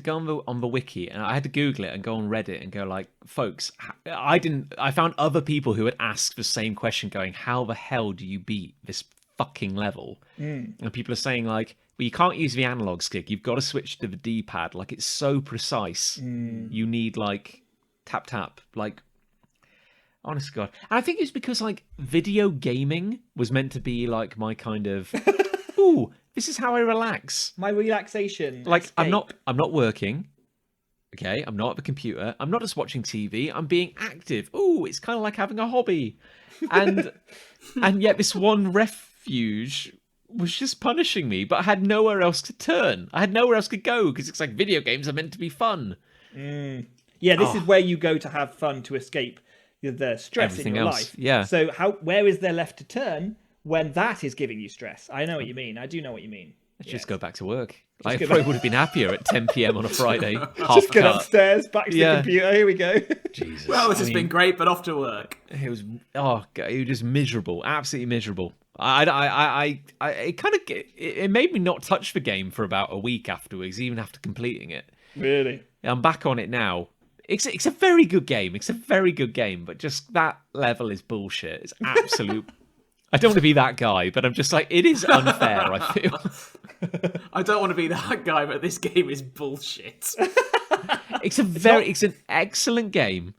go on the wiki, and I had to Google it and go on Reddit and go like, folks, I found other people who had asked the same question going, how the hell do you beat this fucking level? And people are saying like, well, you can't use the analog stick. You've got to switch to the D-pad. Like, it's so precise. You need like tap, like, honest to God. And I think it's because like video gaming was meant to be like my kind of, ooh, this is how I relax. My relaxation. Like, escape. I'm not working. Okay, I'm not at the computer. I'm not just watching TV. I'm being active. Ooh, it's kind of like having a hobby. And yet this one refuge was just punishing me, but I had nowhere else to turn. I had nowhere else to go because it's like video games are meant to be fun. Yeah, this is where you go to have fun, to escape the stress Everything in your else, life. yeah. So where is there left to turn when that is giving you stress? I know what you mean. I do know what you mean. Let's just go back to work. I probably would have been happier at 10 p.m. on a Friday. Just get upstairs, back to the computer. Here we go. Jesus. Well, this has been great, but off to work. It was just miserable, absolutely miserable. It made me not touch the game for about a week afterwards, even after completing it. Really? I'm back on it now. It's a very good game. It's a very good game, but just that level is bullshit. It's absolute. I don't want to be that guy, but I'm just like, it is unfair, I feel. I don't want to be that guy, but this game is bullshit. It's an excellent game.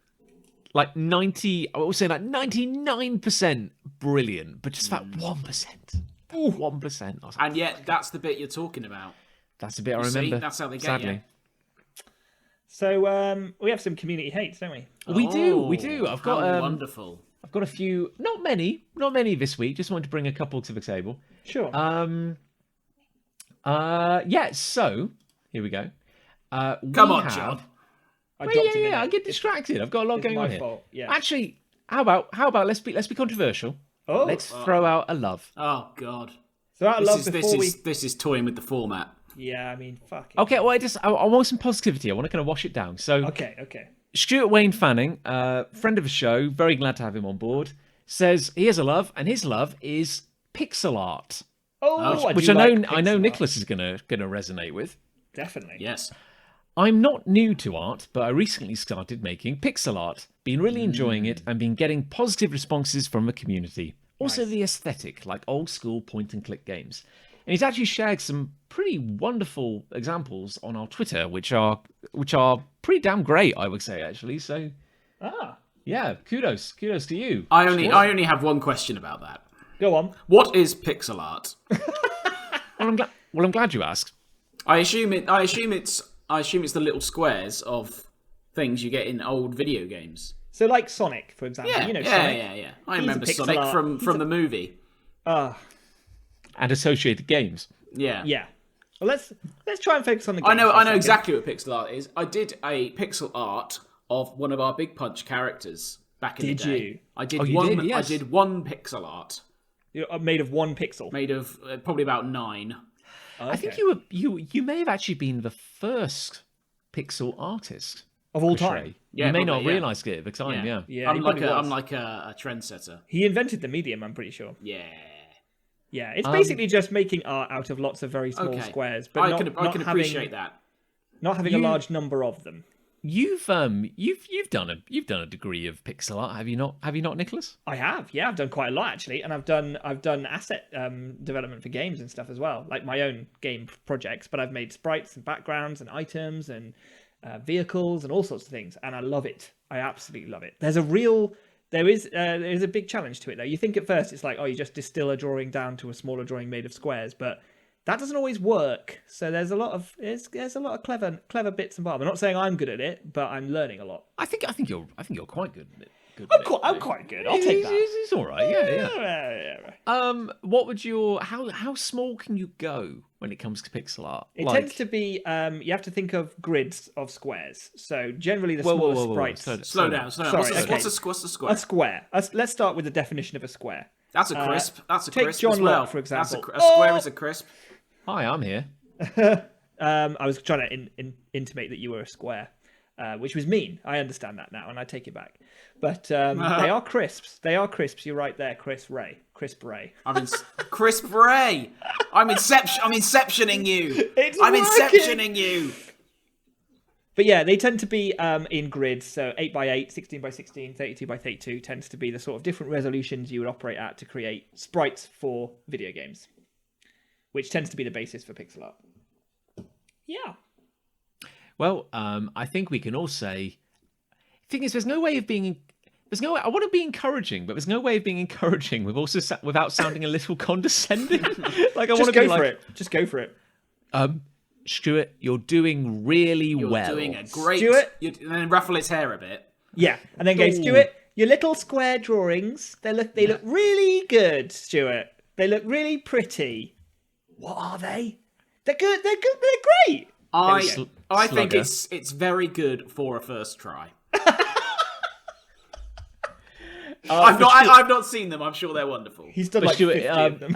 Like 99% brilliant, but just that 1%. 1%. And yet, that's the bit you're talking about. That's the bit I remember. That's how they get sadly. you. So we have some community hates, don't we? We do. I've got wonderful. I've got a few, not many this week. Just wanted to bring a couple to the table. Sure. So here we go. Come on, John. I get distracted. I've got a lot going on here. Fault. Yeah. Actually, how about let's be controversial. Oh. Let's throw out a love. Oh God. So out of love before this is toying with the format. Yeah, I mean, fuck it. Okay, well, I want some positivity. I want to kind of wash it down. So Okay. Stuart Wayne Fanning, friend of the show, very glad to have him on board, says he has a love, and his love is pixel art, Oh, which do I like know pixel art. Nicholas is gonna resonate with. Definitely. Yes. I'm not new to art, but I recently started making pixel art. Been really enjoying it and been getting positive responses from the community. Also the aesthetic, like old school point and click games. And he's actually shared some pretty wonderful examples on our Twitter, which are pretty damn great, I would say, actually. So yeah, kudos to you. I only have one question about that. Go on. What is pixel art? Well, I'm glad you asked. I assume it's the little squares of things you get in old video games. So like Sonic, for example. Yeah, You know Sonic. yeah. I remember pixel Sonic art. from the movie. And associated games. Yeah. Yeah. Well, let's try and focus on the game. I know for a second. exactly what pixel art is. I did a pixel art of one of our Big Punch characters back in the day. Did you? I did you one. did? Yes. I did one pixel art You're made of one pixel. made of probably about 9. I think you may have actually been the first pixel artist Of all Chris time. Ray. Yeah, you may probably, not yeah. realise it at the time. Yeah. Yeah, I'm he like probably was. a trendsetter. He invented the medium, I'm pretty sure. Yeah. Yeah, it's basically just making art out of lots of very small Okay. squares, but I can appreciate that. Not having a large number of them. You've done a degree of pixel art, have you not? Have you not, Nicholas? I have, yeah, I've done quite a lot actually, and I've done asset development for games and stuff as well, like my own game projects. But I've made sprites and backgrounds and items and vehicles and all sorts of things, and I love it. I absolutely love it. There is a big challenge to it though. You think at first it's like, oh, you just distill a drawing down to a smaller drawing made of squares, but that doesn't always work. So there's a lot of clever bits and bobs. I'm not saying I'm good at it, but I'm learning a lot. I think you're quite good at it. I'm quite good. I'll take that. It's all right. Yeah. Yeah. What would how small can you go when it comes to pixel art? It tends to be you have to think of grids of squares. So generally the smallest sprites. Slow down. Sorry, What's a square? A square. Let's start with the definition of a square. That's a crisp. That's a take crisp John as well. Locke, for example. A square is a crisp. Hi, I'm here. I was trying to intimate that you were a square, which was mean. I understand that now, and I take it back. But they are crisps. They are crisps. You're right there, Crisp Ray. Crisp Ray. I'm inceptioning you. I'm working. inceptioning you. But yeah, they tend to be in grids. So 8x8, 16x16, 32x32 tends to be the sort of different resolutions you would operate at to create sprites for video games, which tends to be the basis for pixel art. Yeah. Well, I think we can all say. The thing is, there's no way of being. There's no way. I want to be encouraging, but there's no way of being encouraging without sounding a little condescending. Like I want to go be for like, it. Just go for it. Stuart, you're doing really well. You're doing a great. Stuart? And then ruffle his hair a bit. Yeah, and then go, Stuart. Your little square drawings. They look really good, Stuart. They look really pretty. What are they? They're good. They're good. They're great. I think it's very good for a first try. I've not seen them. I'm sure they're wonderful. He's done But like Stuart, 50 of them.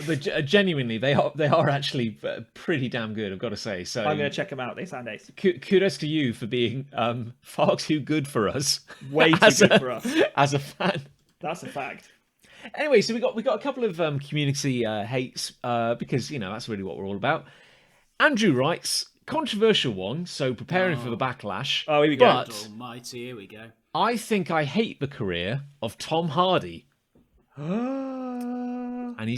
but genuinely, they are actually pretty damn good. I've got to say. So I'm going to check them out. They sound ace. kudos to you for being far too good for us. Way too good for us. As a fan. That's a fact. Anyway, so we got a couple of community hates because that's really what we're all about. Andrew writes, controversial one, so preparing for the backlash. Oh, here we go. But Almighty, here we go. I think I hate the career of Tom Hardy, And and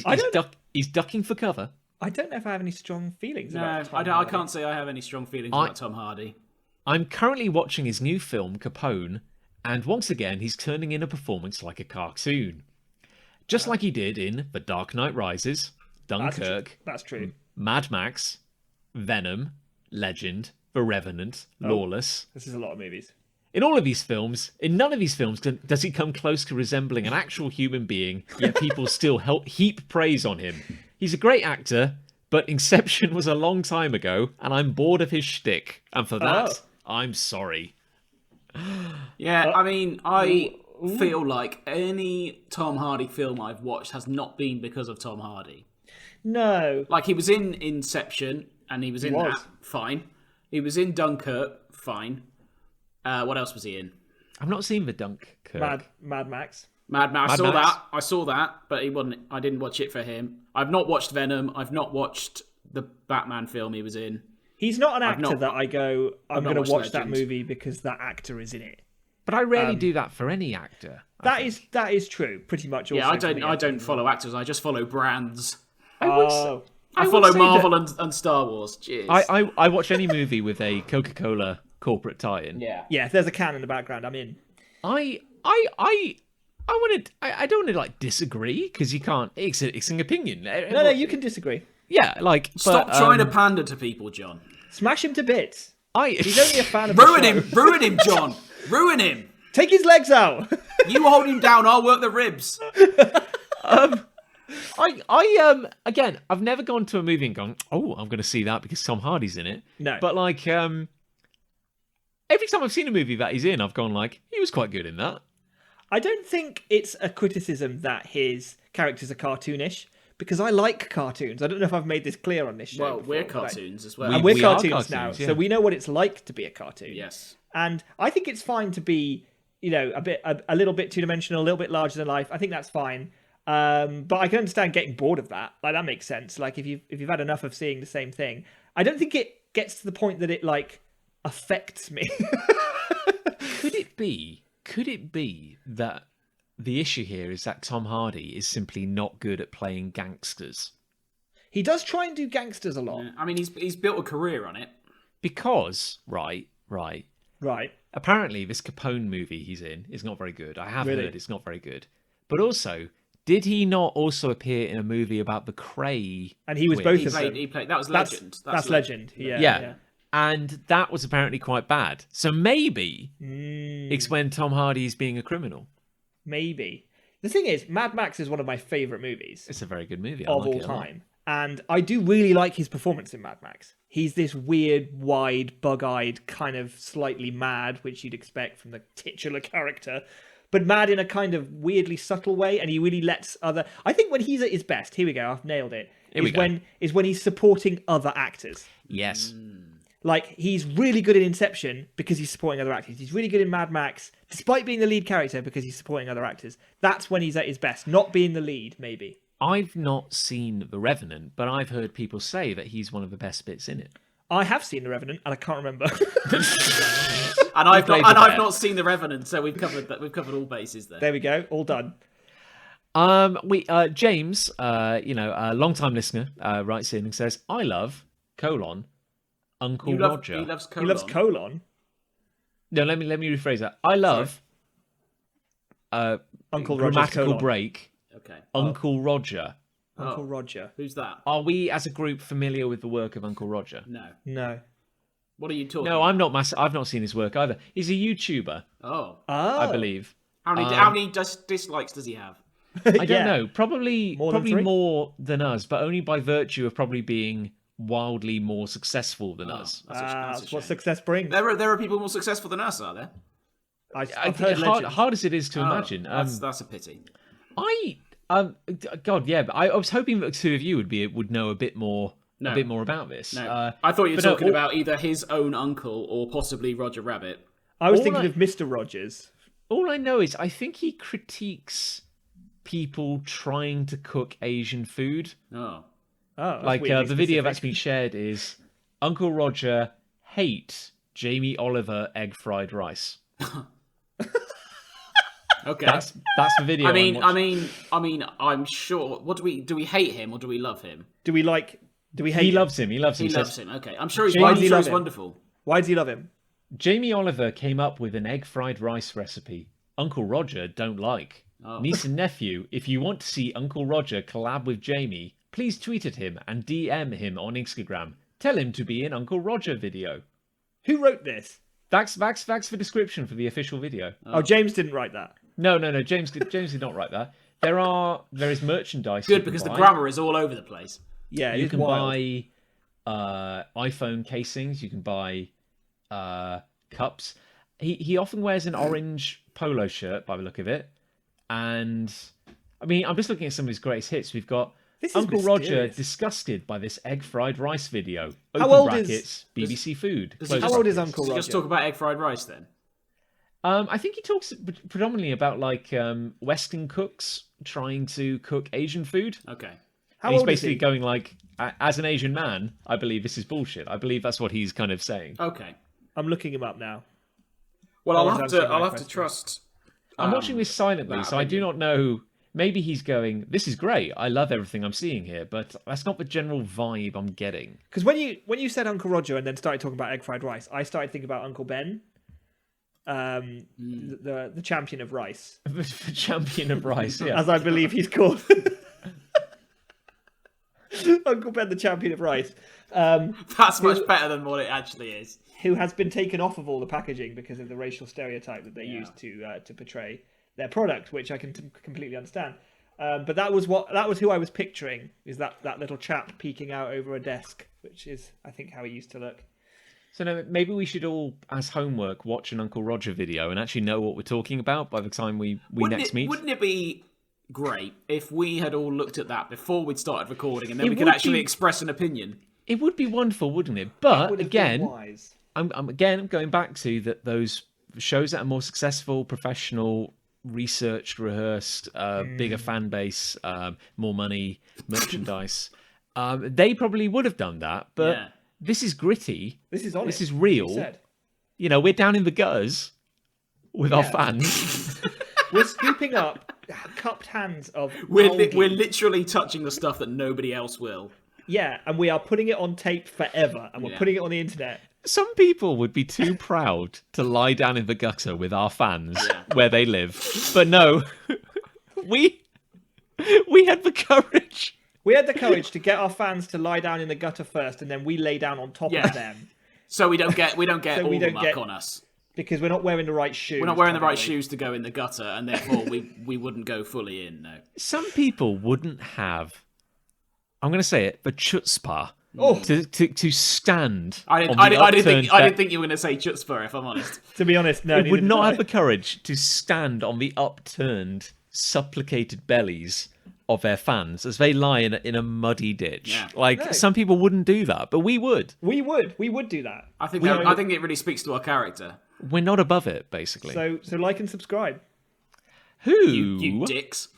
he's ducking for cover. I don't know if I have any strong feelings No, about Tom I Hardy. can't say I have any strong feelings about Tom Hardy. I'm currently watching his new film Capone, and once again he's turning in a performance like a cartoon, just like he did in The Dark Knight Rises, Dunkirk, That's true. Mad Max, Venom, Legend, The Revenant, Lawless. This is a lot of movies. In all of these films, in none of these films does he come close to resembling an actual human being, yet people still heap praise on him. He's a great actor, but Inception was a long time ago, and I'm bored of his shtick. And for that, I'm sorry. Yeah, I mean, I feel like any Tom Hardy film I've watched has not been because of Tom Hardy. No. Like, he was in Inception, and he was in that, fine. He was in Dunkirk, fine. What else was he in? I've not seen the Dunkirk. Mad Max. Mad Max. Mad Max. I saw that, but he wasn't. I didn't watch it for him. I've not watched Venom. I've not watched the Batman film he was in. He's not an actor not- that I go, I'm I've not going to watched watch that Legend. movie because that actor is in it. But I rarely do that for any actor. That is true, pretty much. Yeah, Also I don't follow actors. I just follow brands. Oh, I would follow say Marvel and Star Wars. Cheers. I watch any movie with a Coca-Cola corporate tie-in. yeah. yeah. If there's a can in the background, I'm in. I don't want to like disagree because you can't. It's an opinion. No, you can disagree. Yeah, like Stop but, trying to pander to people, John. Smash him to bits. He's I only a fan of Ruin the show. him. Ruin him, John. Ruin him. Take his legs out. You hold him down. I'll work the ribs. again, I've never gone to a movie and gone, oh, I'm going to see that because Tom Hardy's in it. No. But like, every time I've seen a movie that he's in, I've gone like, he was quite good in that. I don't think it's a criticism that his characters are cartoonish, because I like cartoons. I don't know if I've made this clear on this show. Well, before, we're but cartoons as well. And we're We are cartoons now, cartoons, yeah. so we know what it's like to be a cartoon. Yes. And I think it's fine to be, a little bit two-dimensional, a little bit larger than life. I think that's fine. But I can understand getting bored of that. Like, that makes sense. Like, if you've had enough of seeing the same thing, I don't think it gets to the point that it like affects me. Could it be that the issue here is that Tom Hardy is simply not good at playing gangsters? He does try and do gangsters a lot. I mean, he's built a career on it. Because, right. Right. Apparently, this Capone movie he's in is not very good. I have Really? heard it's not very good. But also, did he not also appear in a movie about the Cray? And he was twins? both of them. He played. That was Legend. That's Legend. Yeah. Yeah. And that was apparently quite bad. So maybe it's when Tom Hardy's being a criminal. Maybe. The thing is, Mad Max is one of my favourite movies It's a very good movie. I of like all it a lot. time. And I do really like his performance in Mad Max. He's this weird, wide, bug-eyed, kind of slightly mad, which you'd expect from the titular character, but mad in a kind of weirdly subtle way, and he really lets other... I think when he's at his best, here we go, I've nailed it, is when he's supporting other actors. Yes. Like, he's really good in Inception because he's supporting other actors. He's really good in Mad Max, despite being the lead character, because he's supporting other actors. That's when he's at his best, not being the lead, maybe. I've not seen The Revenant, but I've heard people say that he's one of the best bits in it. I have seen The Revenant, and I can't remember. And I've played not, the and I've bear. not seen The Revenant, so we've covered that. We've covered all bases there. There we go, all done. James, a long-time listener, writes in and says, "I love Uncle Roger." He loves He loves colon. No, let me rephrase that. I love Uncle Roger's grammatical colon. break. Okay. Uncle Roger. Uncle Roger. Who's that? Are we, as a group, familiar with the work of Uncle Roger? No. No. What are you talking? No, I'm not. I've not seen his work either. He's a YouTuber, Oh. I believe. How many dislikes does he have? I don't Yeah. know. Probably More than three? more than us, but only by virtue of probably being wildly more successful than us. That's a That's what shame. success brings. There are people more successful than us, are there? I've I heard think legends. hard as it is to imagine. That's a pity. God, yeah, but I was hoping that the two of you would know a bit more about this. No, I thought you were but no, talking about either his own uncle or possibly Roger Rabbit. I was all thinking I- of Mr. Rogers. All I know is I think he critiques people trying to cook Asian food. Oh. Oh, that's Like weirdly the video specific. that's been shared is Uncle Roger hate Jamie Oliver egg fried rice. Okay. That's the video. I I'm mean, watching. I'm sure. What do we hate him or do we love him? Do we hate He him? loves him. He loves him. He He loves says, him. Okay, I'm sure he's, Why does he love him? wonderful. Why does he love him? Jamie Oliver came up with an egg fried rice recipe. Uncle Roger don't like. Oh. Niece and nephew, if you want to see Uncle Roger collab with Jamie, please tweet at him and DM him on Instagram. Tell him to be in Uncle Roger video. Who wrote this? That's the description for the official video. Oh, James didn't write that. No. James did not write that. There is merchandise. Good, because the grammar is all over the place. Yeah, it You is can wild. buy iPhone casings. You can buy cups. He often wears an orange polo shirt by the look of it. And I mean, I'm just looking at some of his greatest hits. We've got This is Uncle Roger mysterious. disgusted by this egg fried rice video. How Open old brackets, BBC Food. Does close he How old is brackets. Uncle Should we Roger? just talk about egg fried rice then? I think he talks predominantly about like Western cooks trying to cook Asian food. Okay. How And he's old is basically he? going like, as an Asian man, I believe this is bullshit. I believe that's what he's kind of saying. Okay. I'm looking him up now. Well, I I'll was have to. answering I'll that have to question. trust. I'm watching this silently, that so I do opinion. not know. Maybe he's going, this is great. I love everything I'm seeing here, but that's not the general vibe I'm getting. Because when you said Uncle Roger and then started talking about egg fried rice, I started thinking about Uncle Ben, the champion of rice, The champion of rice, yeah. as I believe he's called. Uncle Ben, the champion of rice, That's much better than what it actually is. who has been taken off of all the packaging because of the racial stereotype that they use to portray their product, which I can completely understand. But that was who I was picturing, is that little chap peeking out over a desk, which is, I think, how he used to look. So no, maybe we should all, as homework, watch an Uncle Roger video and actually know what we're talking about by the time we next meet. Wouldn't it be great if we had all looked at that before we'd started recording, and then It we could would actually be- express an opinion? It would be wonderful, wouldn't it? Would But have been again, wise. I'm going back to those shows that are more successful, professional, researched, rehearsed, bigger fan base, more money, merchandise. They probably would have done that, but Yeah. this is gritty. This is honest. This is real. he said. You know, we're down in the gutters with our fans. We're scooping up cupped hands of We're algae. literally touching the stuff that nobody else will. Yeah, and we are putting it on tape forever, and we're Yeah. putting it on the internet. Some people would be too proud to lie down in the gutter with our fans where they live. But no, we had the courage. We had the courage to get our fans to lie down in the gutter first, and then we lay down on top Yeah. of them So we don't get So all we the don't muck get- on us. because we're not wearing the right shoes. We're not wearing the right probably. shoes to go in the gutter, and therefore we wouldn't go fully in. No. Some people wouldn't have, I'm going to say it, the chutzpah Oh. to stand. I on didn't. the I didn't upturned think. I didn't bed. think you were going to say chutzpah. If I'm honest. To be honest, no. Would neither not did have I. the courage to stand on the upturned, supplicated bellies of their fans as they lie in a muddy ditch. Yeah. Like, No. some people wouldn't do that, but we would. We would do that. I think. I think it really speaks to our character. We're not above it, basically. So like and subscribe. Who? You dicks.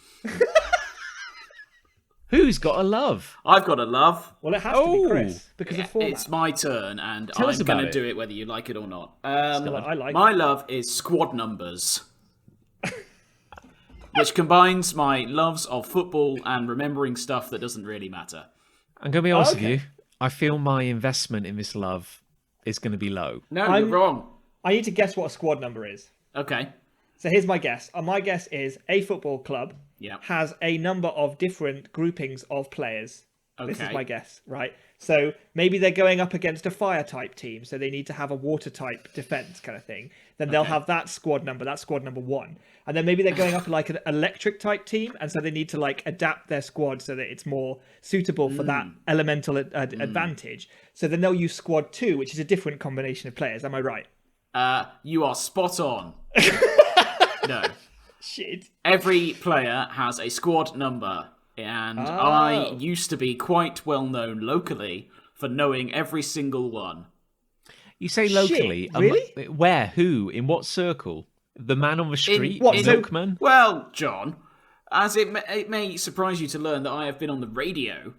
Who's got a love? I've got a love. Well, it has to be Chris because of format. It's my turn, and Tell us I'm about going to it. do it whether you like it or not. I like my it. love is squad numbers, which combines my loves of football and remembering stuff that doesn't really matter. I'm going to be honest Okay. with you. I feel my investment in this love is going to be low. No, I'm- you're wrong. I need to guess what a squad number is. Okay. So here's my guess. My guess is a football club Yeah. has a number of different groupings of players. This is Okay. my guess, right? So maybe they're going up against a fire type team, so they need to have a water type defense kind of thing. Then they'll Okay. have that squad number, that's squad number 1. And then maybe they're going up like an electric type team, and so they need to like adapt their squad so that it's more suitable for that elemental advantage. So then they'll use squad 2, which is a different combination of players. Am I right? You are spot on. No. Shit. Every player has a squad number, and I used to be quite well known locally for knowing every single one. You say locally. really? Where? Who? In what circle? The man on the street? what, the so- milkman? Well, John, as it may surprise you to learn that I have been on the radio.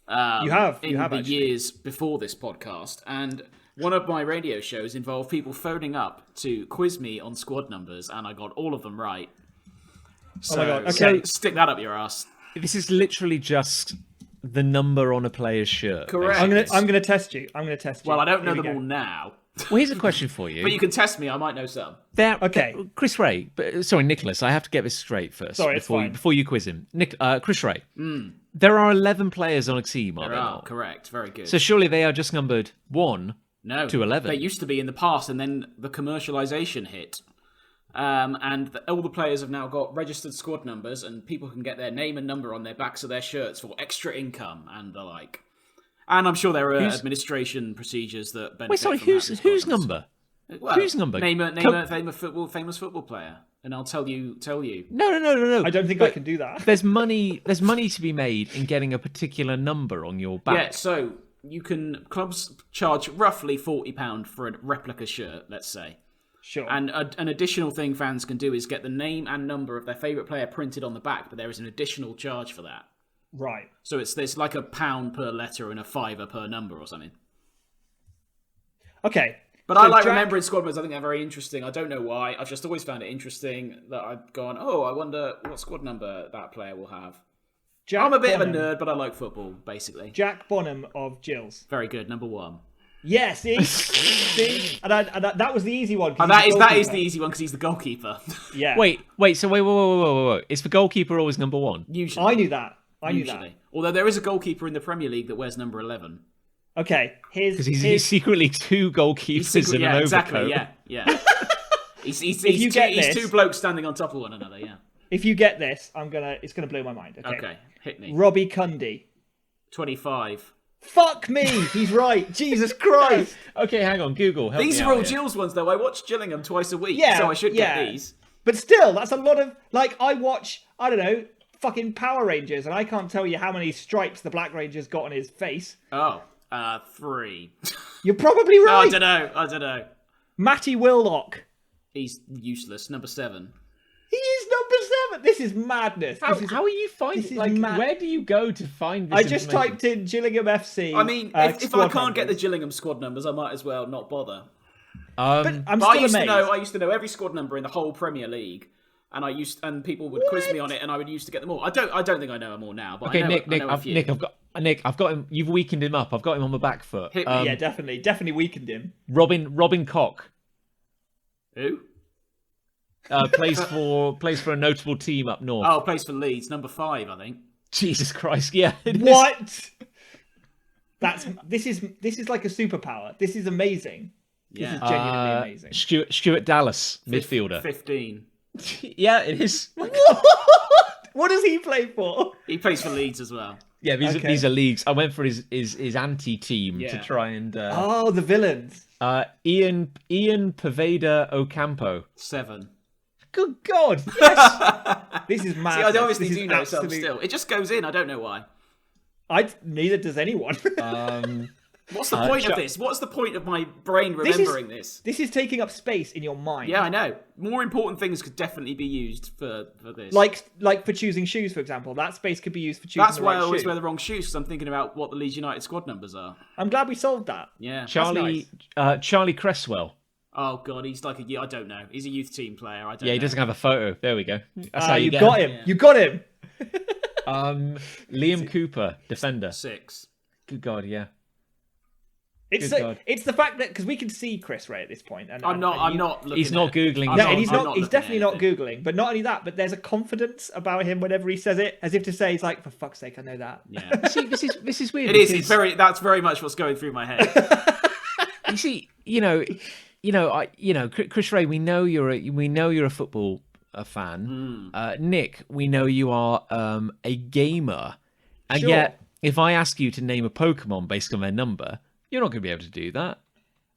You have the actually. years before this podcast, and one of my radio shows involved people phoning up to quiz me on squad numbers, and I got all of them right. So, my God, okay. stick that up your ass. This is literally just the number on a player's shirt. Correct. I'm gonna test you. I'm gonna test you. Well, I don't know Here we them go. all now, Well, here's a question for you. but you can test me. I might know some. Okay. Chris Ray. Sorry, Nicholas. I have to get this straight first. Sorry, it's fine. Before you quiz him. Chris Ray. There are 11 players on a team, are There there are, not? correct. Very good. So surely they are just numbered 1 no, to 11. They used to be in the past, and then the commercialization hit. And all the players have now got registered squad numbers, and people can get their name and number on their backs of their shirts for extra income and the like. And I'm sure there are administration procedures that benefit. Wait, sorry, from whose having squad numbers. number? Well, Whose number? Name a famous football player, and I'll tell you. No. I don't think I can do that. There's money to be made in getting a particular number on your back. Yeah, so you can clubs charge roughly £40 for a replica shirt, let's say. Sure. And an additional thing fans can do is get the name and number of their favourite player printed on the back, but there is an additional charge for that. Right. So there's like £1 per letter and £5 per number or something. Okay. But I like remembering squad numbers. I think they're very interesting. I don't know why. I've just always found it interesting that I've gone, I wonder what squad number that player will have. I'm a bit of a nerd, but I like football, basically. Jack Bonham of Gills. Very good, number 1. Yeah, see? And that was the easy one. And that is the easy one because he's the goalkeeper. Yeah. Wait. So wait. Is the goalkeeper always number 1? Usually. I knew that. I knew that. Although there is a goalkeeper in the Premier League that wears number 11. Okay, because he's secretly 2 goalkeepers in an overcoat. Exactly. Yeah. He's 2 blokes standing on top of one another. Yeah. If you get this, it's gonna blow my mind. Okay, hit me. Robbie Cundy. 25. Fuck me, he's right. Jesus Christ. Okay, hang on. Google. These are all Gills ones, though. I watch Gillingham twice a week, so I should get these. But still, that's a lot of I watch. I don't know. Fucking Power Rangers, and I can't tell you how many stripes the Black Ranger's got on his face. 3. You're probably right. I don't know. Matty Willock. He's useless. Number 7. He is number 7. This is madness. How are you finding? Where do you go to find this? I just typed in Gillingham FC. I mean, if I can't get the Gillingham squad numbers, I might as well not bother. But I used to know every squad number in the whole Premier League. And people would quiz me on it, and I would used to get them all. I don't think I know them all now. But okay, I know Nick, I've got him. You've weakened him up. I've got him on the back foot. Yeah, definitely weakened him. Robin Koch. Who? Plays for a notable team up north. Oh, plays for Leeds, number 5, I think. Jesus Christ! Yeah. What? This is like a superpower. This is amazing. Yeah. This is genuinely amazing. Stuart Dallas, midfielder. 15. Yeah, it is. What does he play for? He plays for Leeds as well. Yeah, these are leagues. I went for his anti-team to try and... the villains. Ian Poveda Ocampo. 7. Good God! Yes. This is mad. See, I obviously do know some still. It just goes in. I don't know why. Neither does anyone. What's the point of this? What's the point of my brain remembering this? This is taking up space in your mind. Yeah, I know. More important things could definitely be used for this. Like for choosing shoes, for example. That space could be used for choosing. That's why I always wear the wrong shoes, because I'm thinking about what the Leeds United squad numbers are. I'm glad we solved that. Yeah. Charlie Cresswell. Oh God, he's like I don't know. He's a youth team player. I don't know. Yeah, he doesn't have a photo. There we go. That's how you got him. Yeah. You got him. Liam Cooper, defender. 6. Good God, yeah. It's the fact that because we can see Chris Ray at this point, and I'm not. He's not googling. No, and he's not. He's definitely not googling. But not only that, but there's a confidence about him whenever he says it, as if to say, "He's like, for fuck's sake, I know that." Yeah. See, this is weird. It is. It's very. That's very much what's going through my head. You see, Chris Ray. We know you're a football fan. Nick, we know you are a gamer, and yet if I ask you to name a Pokemon based on their number, you're not going to be able to do that.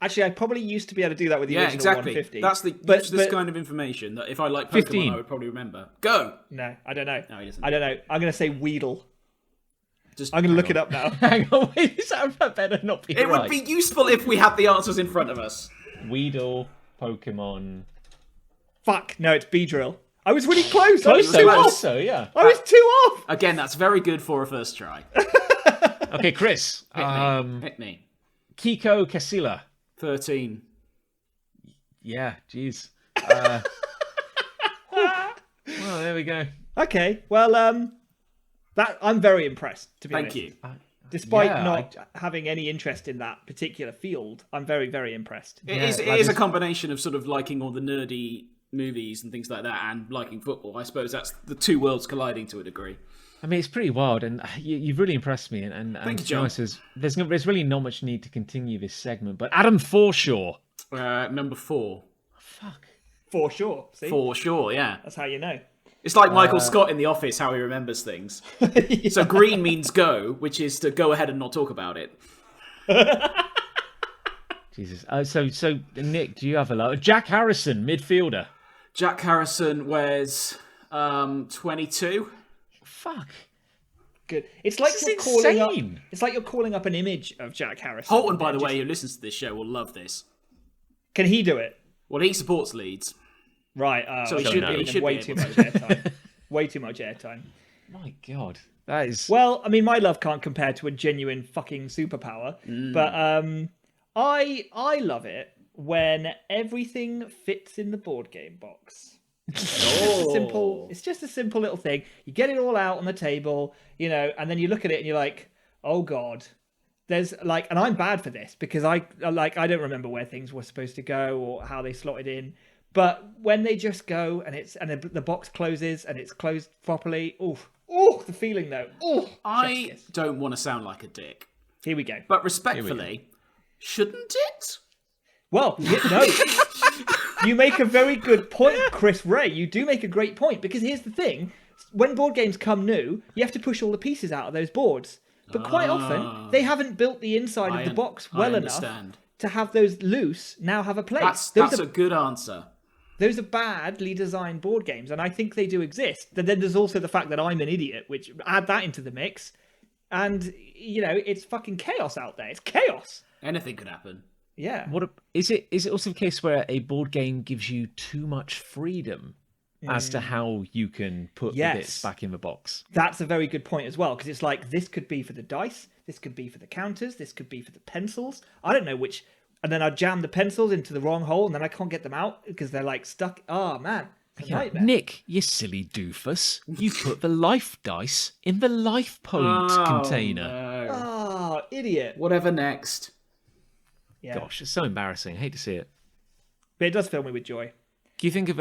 Actually, I probably used to be able to do that with the original exactly. 150. That's this kind of information that if I like Pokemon, 15. I would probably remember. Go! No, I don't know. No, he doesn't. I don't know. I'm going to say Weedle. I'm going to look it up now. Hang on, wait, that better not be It would be useful if we had the answers in front of us. Weedle, Pokemon... Fuck, no, it's Beedrill. I was really close. I was too off. Yeah. I was too off. Again, that's very good for a first try. Okay, Chris. Hit me. Kiko Casilla. 13. Yeah, jeez. Well, there we go. Okay, well, that I'm very impressed, to be honest. Thank you. Despite not having any interest in that particular field, I'm very, very impressed. It is a combination of sort of liking all the nerdy movies and things like that and liking football. I suppose that's the two worlds colliding to a degree. I mean, it's pretty wild, and you've really impressed me. And thank you, John. There's really not much need to continue this segment. But Adam Forshaw, number 4. Fuck. For sure. See? For sure, yeah. That's how you know. It's like Michael Scott in The Office, how he remembers things. Yeah. So green means go, which is to go ahead and not talk about it. Jesus. So Nick, do you have a Jack Harrison, midfielder? Jack Harrison wears 22. Fuck. Good. It's like you're calling up. It's like you're calling up an image of Jack Harrison. Holton, by the way, who listens to this show, will love this. Can he do it? Well, he supports Leeds. Right. So he should way be too able much airtime. Way too much airtime. My God, that is. Well, I mean, my love can't compare to a genuine fucking superpower, but I love it when everything fits in the board game box. It's just a simple little thing. You get it all out on the table, and then you look at it and you're like, oh God. There's like, and I'm bad for this because I don't remember where things were supposed to go or how they slotted in. But when they just go and the box closes and it's closed properly, the feeling though. I don't want to sound like a dick. Here we go. But respectfully, shouldn't it? Well, no. You make a very good point, Chris Ray. You do make a great point because here's the thing: when board games come new, you have to push all the pieces out of those boards. But quite often, they haven't built the inside of the box well enough to have those loose now have a place. That's a good answer. Those are badly designed board games, and I think they do exist. But then there's also the fact that I'm an idiot, which add that into the mix. And, it's fucking chaos out there. It's chaos. Anything could happen. Yeah. Is it also the case where a board game gives you too much freedom as to how you can put the bits back in the box? That's a very good point as well, because it's like, this could be for the dice, this could be for the counters, this could be for the pencils. I don't know which, and then I jam the pencils into the wrong hole, and then I can't get them out because they're like stuck. Oh man, it's a nightmare. Nick, you silly doofus. You put the life dice in the life point container. No. Oh, idiot. Whatever next. Yeah. Gosh, it's so embarrassing. I hate to see it. But it does fill me with joy. Do you think of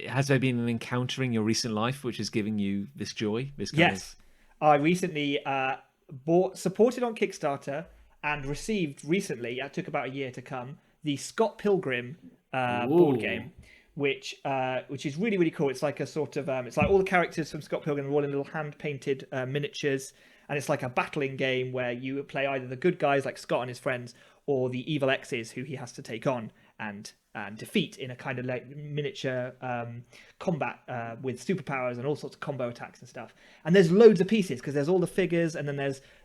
has there been an encounter in your recent life which is giving you this joy? Yes, I recently supported on Kickstarter and received recently. It took about a year to come. The Scott Pilgrim board game, which is really really cool. It's like a sort of it's like all the characters from Scott Pilgrim are all in little hand painted miniatures, and it's like a battling game where you play either the good guys like Scott and his friends, or the evil X's who he has to take on and defeat in a kind of like miniature combat with superpowers and all sorts of combo attacks and stuff. And there's loads of pieces because there's all the figures, and then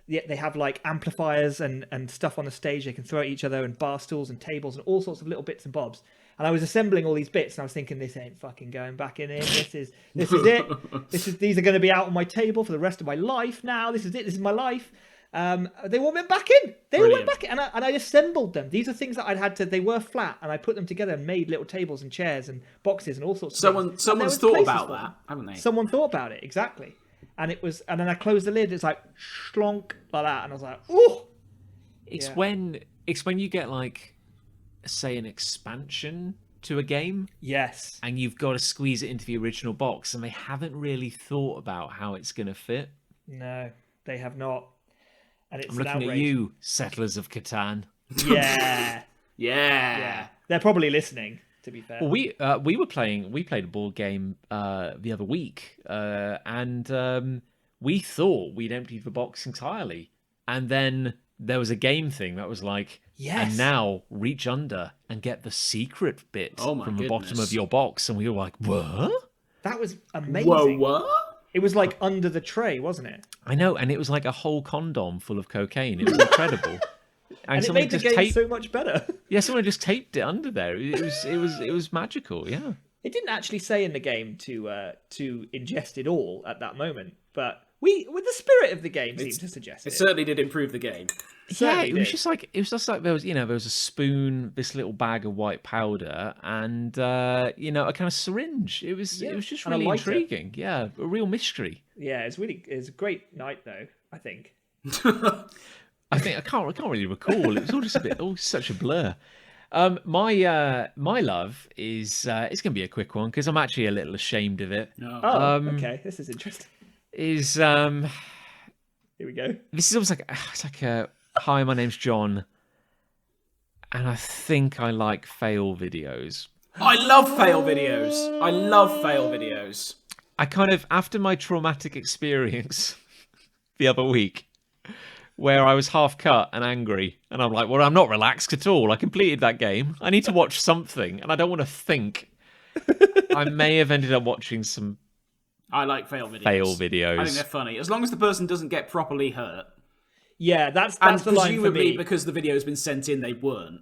they have like amplifiers and stuff on the stage they can throw at each other, and bar stools and tables and all sorts of little bits and bobs. And I was assembling all these bits and I was thinking, this ain't fucking going back in here. This is it. These are going to be out on my table for the rest of my life now. This is it. This is my life. They all went back in. They all went back in, and I assembled them. These are things that I'd had to. They were flat, and I put them together and made little tables and chairs and boxes and all sorts of things. Someone's thought about that, haven't they? Someone thought about it exactly, and then I closed the lid. It's like schlonk like that, and I was like, ooh. It's when you get like, say, an expansion to a game. Yes. And you've got to squeeze it into the original box, and they haven't really thought about how it's going to fit. No, they have not. And it's I'm looking at you, settlers of Catan. Yeah. Yeah. They're probably listening, to be fair. Well, we played a board game the other week, and we thought we'd emptied the box entirely, and then there was a game thing that was like, and now reach under and get the secret bit from the bottom of your box, and we were like, what? That was amazing. Whoa, what? It was like under the tray, wasn't it? I know, and it was like a whole condom full of cocaine. It was incredible. And it made the game so much better. Yeah, someone just taped it under there. It was magical. Yeah. It didn't actually say in the game to ingest it all at that moment, but with the spirit of the game seemed to suggest it. It certainly did improve the game. Yeah, it was just like there was a spoon, this little bag of white powder, and a kind of syringe. It was just really intriguing. Yeah, a real mystery. Yeah, it's a great night though, I think. I can't really recall. It was all just such a blur. My love is it's going to be a quick one because I'm actually a little ashamed of it. Okay, this is interesting. Here we go. This is almost like a hi, my name's John, and I think I like fail videos. I love fail videos. I kind of, after my traumatic experience the other week, where I was half cut and angry, and I'm like, well, I'm not relaxed at all. I completed that game. I need to watch something, and I don't want to think. I may have ended up watching some. I like fail videos. I think they're funny, as long as the person doesn't get properly hurt. Yeah, that's the line for me. And presumably, because the video's been sent in, they weren't.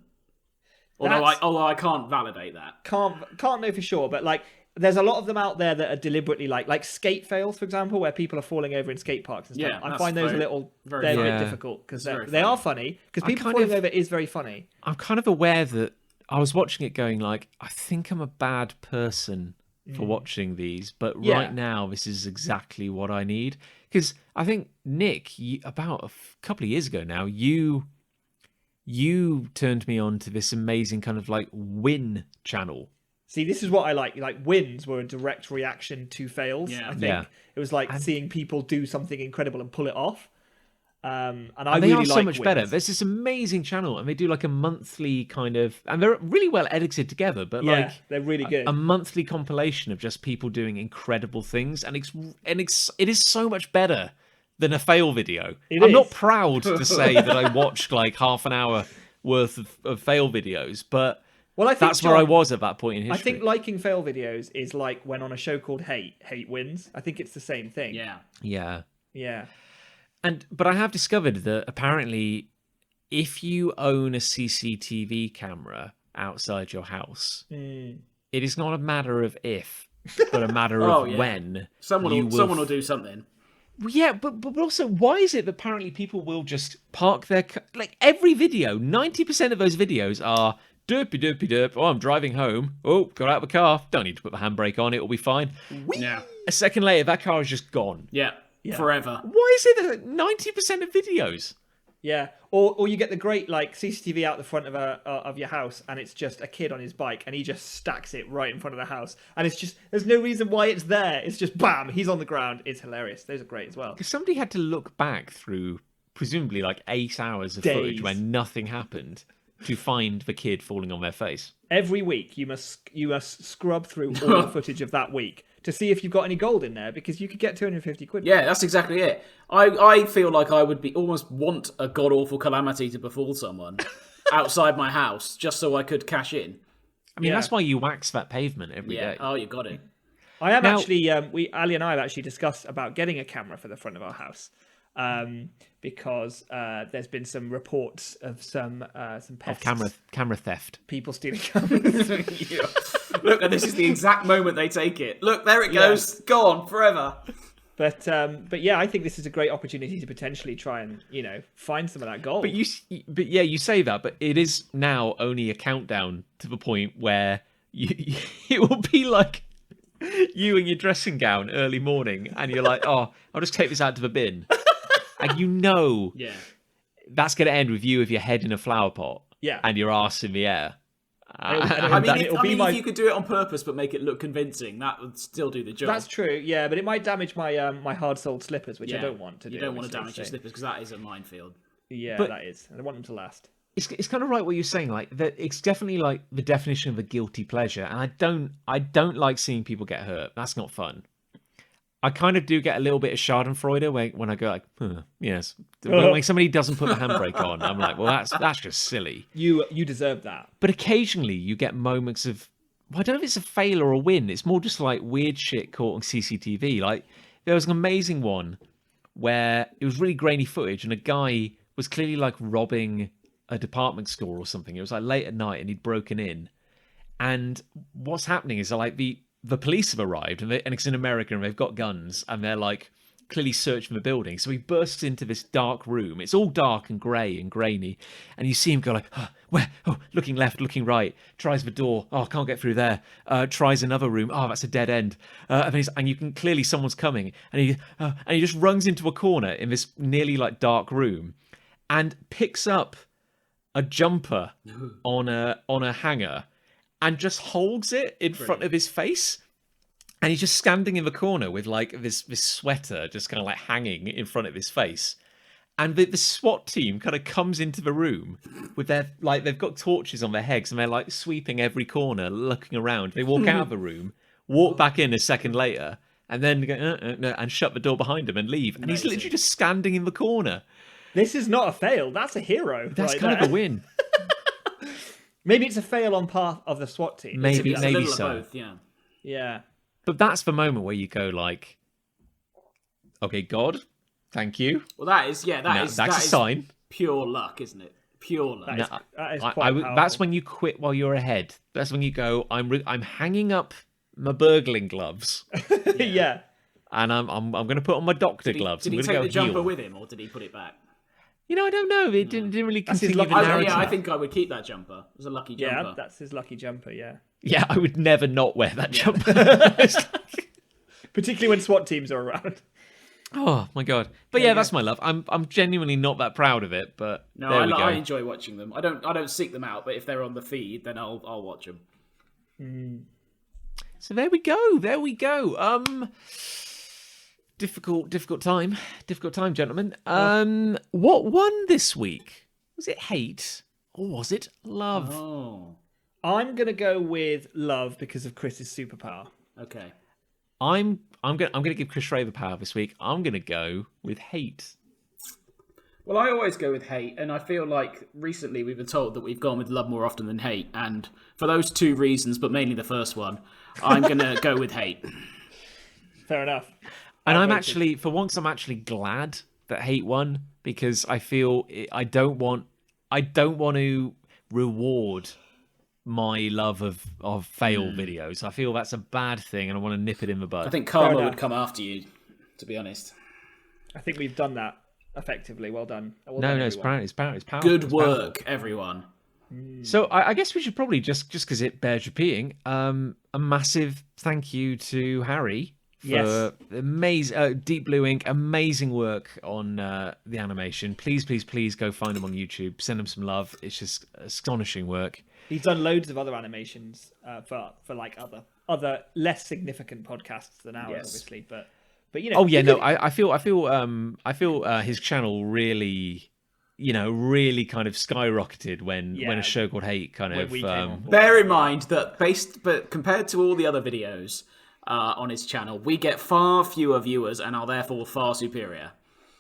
Although I can't validate that. Can't know for sure, but like there's a lot of them out there that are deliberately like skate fails, for example, where people are falling over in skate parks and stuff. Yeah, I find those a bit difficult because they are funny because people falling over is very funny. I'm kind of aware that I was watching it going like, I think I'm a bad person for watching these, but right now this is exactly what I need. Because I think, Nick, about a couple of years ago now, you turned me on to this amazing kind of like win channel. See, this is what I like. Like wins were a direct reaction to fails. Yeah. I think it was like seeing people do something incredible and pull it off. And they really are so like much wins. better. There's this amazing channel, and they do like a monthly kind of, and they're really well edited together. But like, they're really good. A monthly compilation of just people doing incredible things, and it is so much better than a fail video. I'm not proud to say that I watched like half an hour worth of fail videos, but I think that's where I was at that point in history. I think liking fail videos is like when on a show called Hate wins. I think it's the same thing. Yeah. But I have discovered that apparently if you own a CCTV camera outside your house, it is not a matter of if, but a matter of when. Someone will do something. Yeah, but also, why is it that apparently people will just park their... Like, every video, 90% of those videos are derp. Oh, I'm driving home. Oh, got out of the car. Don't need to put the handbrake on. It'll be fine. Yeah. A second later, that car is just gone. Yeah. Forever. Why is it that 90% of videos? Yeah, or you get the great like CCTV out the front of your house, and it's just a kid on his bike, and he just stacks it right in front of the house, and it's just there's no reason why it's there. It's just bam, he's on the ground. It's hilarious. Those are great as well. Because somebody had to look back through presumably like 8 hours of footage where nothing happened to find the kid falling on their face. Every week you must scrub through all the footage of that week to see if you've got any gold in there, because you could get 250 quid. Yeah, that's exactly it. I feel like I would almost want a god-awful calamity to befall someone outside my house just so I could cash in. I mean, that's why you wax that pavement every day. Oh, you got it. I am actually, Ali and I have actually discussed about getting a camera for the front of our house. Because there's been some reports of some pests. Of camera theft. People stealing cameras. Look, and this is the exact moment they take it. Look, there it goes. Gone forever. But yeah, I think this is a great opportunity to potentially try and find some of that gold. But you say that, but it is now only a countdown to the point where it will be like you in your dressing gown early morning, and you're like, oh, I'll just take this out to the bin. And that's going to end with you with your head in a flower pot and your arse in the air. If you could do it on purpose but make it look convincing, that would still do the job. That's true, yeah, but it might damage my my hard-soled slippers, which I don't want to do. You don't want to damage your slippers because that is a minefield. Yeah, but that is. I want them to last. It's kind of right what you're saying, like that. It's definitely like the definition of a guilty pleasure, and I don't like seeing people get hurt. That's not fun. I kind of do get a little bit of Schadenfreude when I go like, yes. When somebody doesn't put the handbrake on, I'm like, well, that's just silly. You deserve that. But occasionally you get moments of, I don't know if it's a fail or a win. It's more just like weird shit caught on CCTV. Like there was an amazing one where it was really grainy footage, and a guy was clearly like robbing a department store or something. It was like late at night, and he'd broken in. And what's happening is like the police have arrived, and it's in America, and they've got guns, and they're like clearly searching the building. So he bursts into this dark room. It's all dark and grey and grainy, and you see him go like, where? Oh, looking left, looking right. Tries the door. Oh, can't get through there. Tries another room. Oh, that's a dead end. And you can clearly someone's coming, and he just runs into a corner in this nearly like dark room, and picks up a jumper on a hanger. And just holds it in front of his face. And he's just standing in the corner with like this sweater just kind of like hanging in front of his face. And the SWAT team kind of comes into the room with they've got torches on their heads, and they're like sweeping every corner, looking around. They walk out of the room, walk back in a second later, and then go, and shut the door behind him and leave. And he's literally just standing in the corner. This is not a fail. That's a hero. That's kind of a win. Maybe it's a fail on part of the SWAT team. Maybe so. Both, yeah. But that's the moment where you go like, okay, God, thank you. Well, that's a sign. Pure luck, isn't it? Pure love. No, That is that's powerful. when you quit while you're ahead. That's when you go, I'm hanging up my burgling gloves, Yeah. and I'm going to put on my doctor gloves. Did he I'm take gonna the go jumper heal. with him, or did he put it back? You know, I don't know. It didn't really That's his continue the lucky- narrative. I think I would keep that jumper. It was a lucky jumper. Yeah, that's his lucky jumper, yeah. Yeah, I would never not wear that jumper. Particularly when SWAT teams are around. Oh my god! But yeah, that's my love. I'm genuinely not that proud of it, but No, there we go. I enjoy watching them. I don't seek them out, but if they're on the feed, then I'll watch them. So there we go. There we go. Difficult time, gentlemen. What won this week? Was it hate or was it love? Oh, I'm going to go with love because of Chris's superpower. okay. I'm gonna give Chris Ray the power this week. I'm gonna go with hate. Well, I always go with hate, and I feel like recently we've been told that we've gone with love more often than hate, and for those two reasons, but mainly the first one, I'm gonna go with hate. Fair enough. And I'm Outrageous. actually, for once, I'm actually glad that hate won because I feel I don't want to reward my love of fail videos. I feel that's a bad thing, and I want to nip it in the bud. I think karma enough. would come after you, to be honest. I think we've done that effectively. Well done. Well No, done, it's everyone. powerful. It's powerful. Good It's powerful. work, everyone. So I guess we should probably just because it bears repeating, a massive thank you to Harry for Yes. amazing Deep Blue Ink, amazing work on the animation. Please go find them on YouTube. Send them some love. It's just astonishing work. He's done loads of other animations for like other less significant podcasts than ours, Yes. obviously. But you know. Oh yeah, no, I feel his channel really, really kind of skyrocketed when Yeah. a show called Hate kind When of we came on board. Bear in mind that but compared to all the other videos on his channel, we get far fewer viewers and are therefore far superior.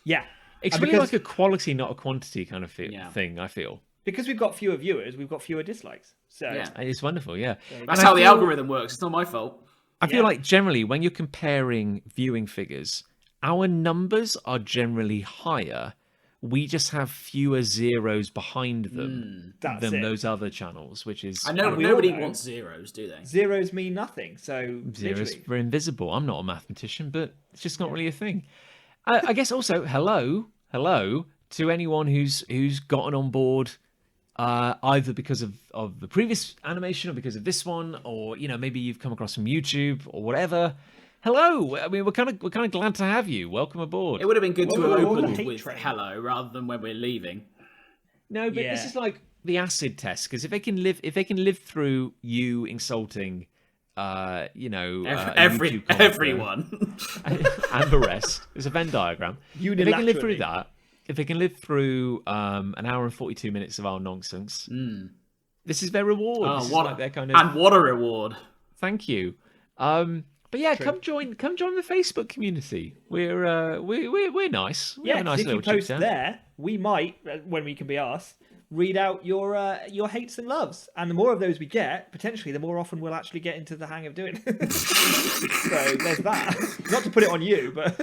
Yeah. it's And really because- like a quality, not a quantity kind of Yeah. thing. I feel. Because we've got fewer viewers, we've got fewer dislikes. So Yeah. It's wonderful, yeah. That's And how I the feel- algorithm works. It's not my fault. I feel like generally when you're comparing viewing figures, our numbers are generally higher. We just have fewer zeros behind them That's than it. those other channels, which is I know And we all nobody know- wants zeros, do they? zeros mean nothing. So zeros literally. are invisible. I'm not a mathematician, but it's just not really a thing. I guess also hello to anyone who's gotten on board. Either because of the previous animation or because of this one, or maybe you've come across from YouTube or whatever. Hello, I mean we're kind of glad to have you. Welcome aboard. It would have been good to Welcome have aboard the opened hate with train. hello rather than when we're leaving. No, but this Yeah. is like the acid test because if they can live through you insulting, YouTube commenter Everyone. and the rest, there's a Venn diagram. If they can live through Unilaterally. that, if they can live through an hour and 42 minutes of our nonsense, this is their reward. Oh, This is what like a, their kind of and what a reward. thank you. But yeah, come join the Facebook community. We're nice. We Yeah, have a 'cause nice if you little post chit-chat. there, we might, when we can be asked, read out your hates and loves. And the more of those we get, potentially, the more often we'll actually get into the hang of doing it. So there's that. Not to put it on you, but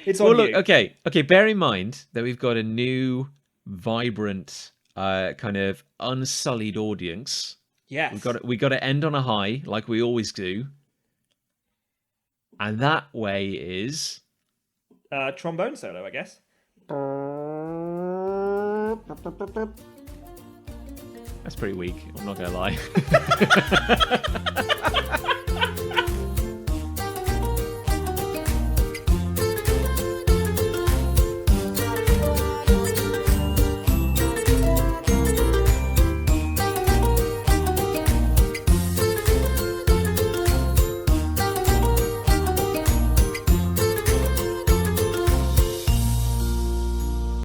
it's on Well, look, you. okay. Bear in mind that we've got a new, vibrant, kind of unsullied audience. Yes. We got to end on a high, like we always do, and that way is Trombone solo, I guess. that's pretty weak. I'm not gonna lie.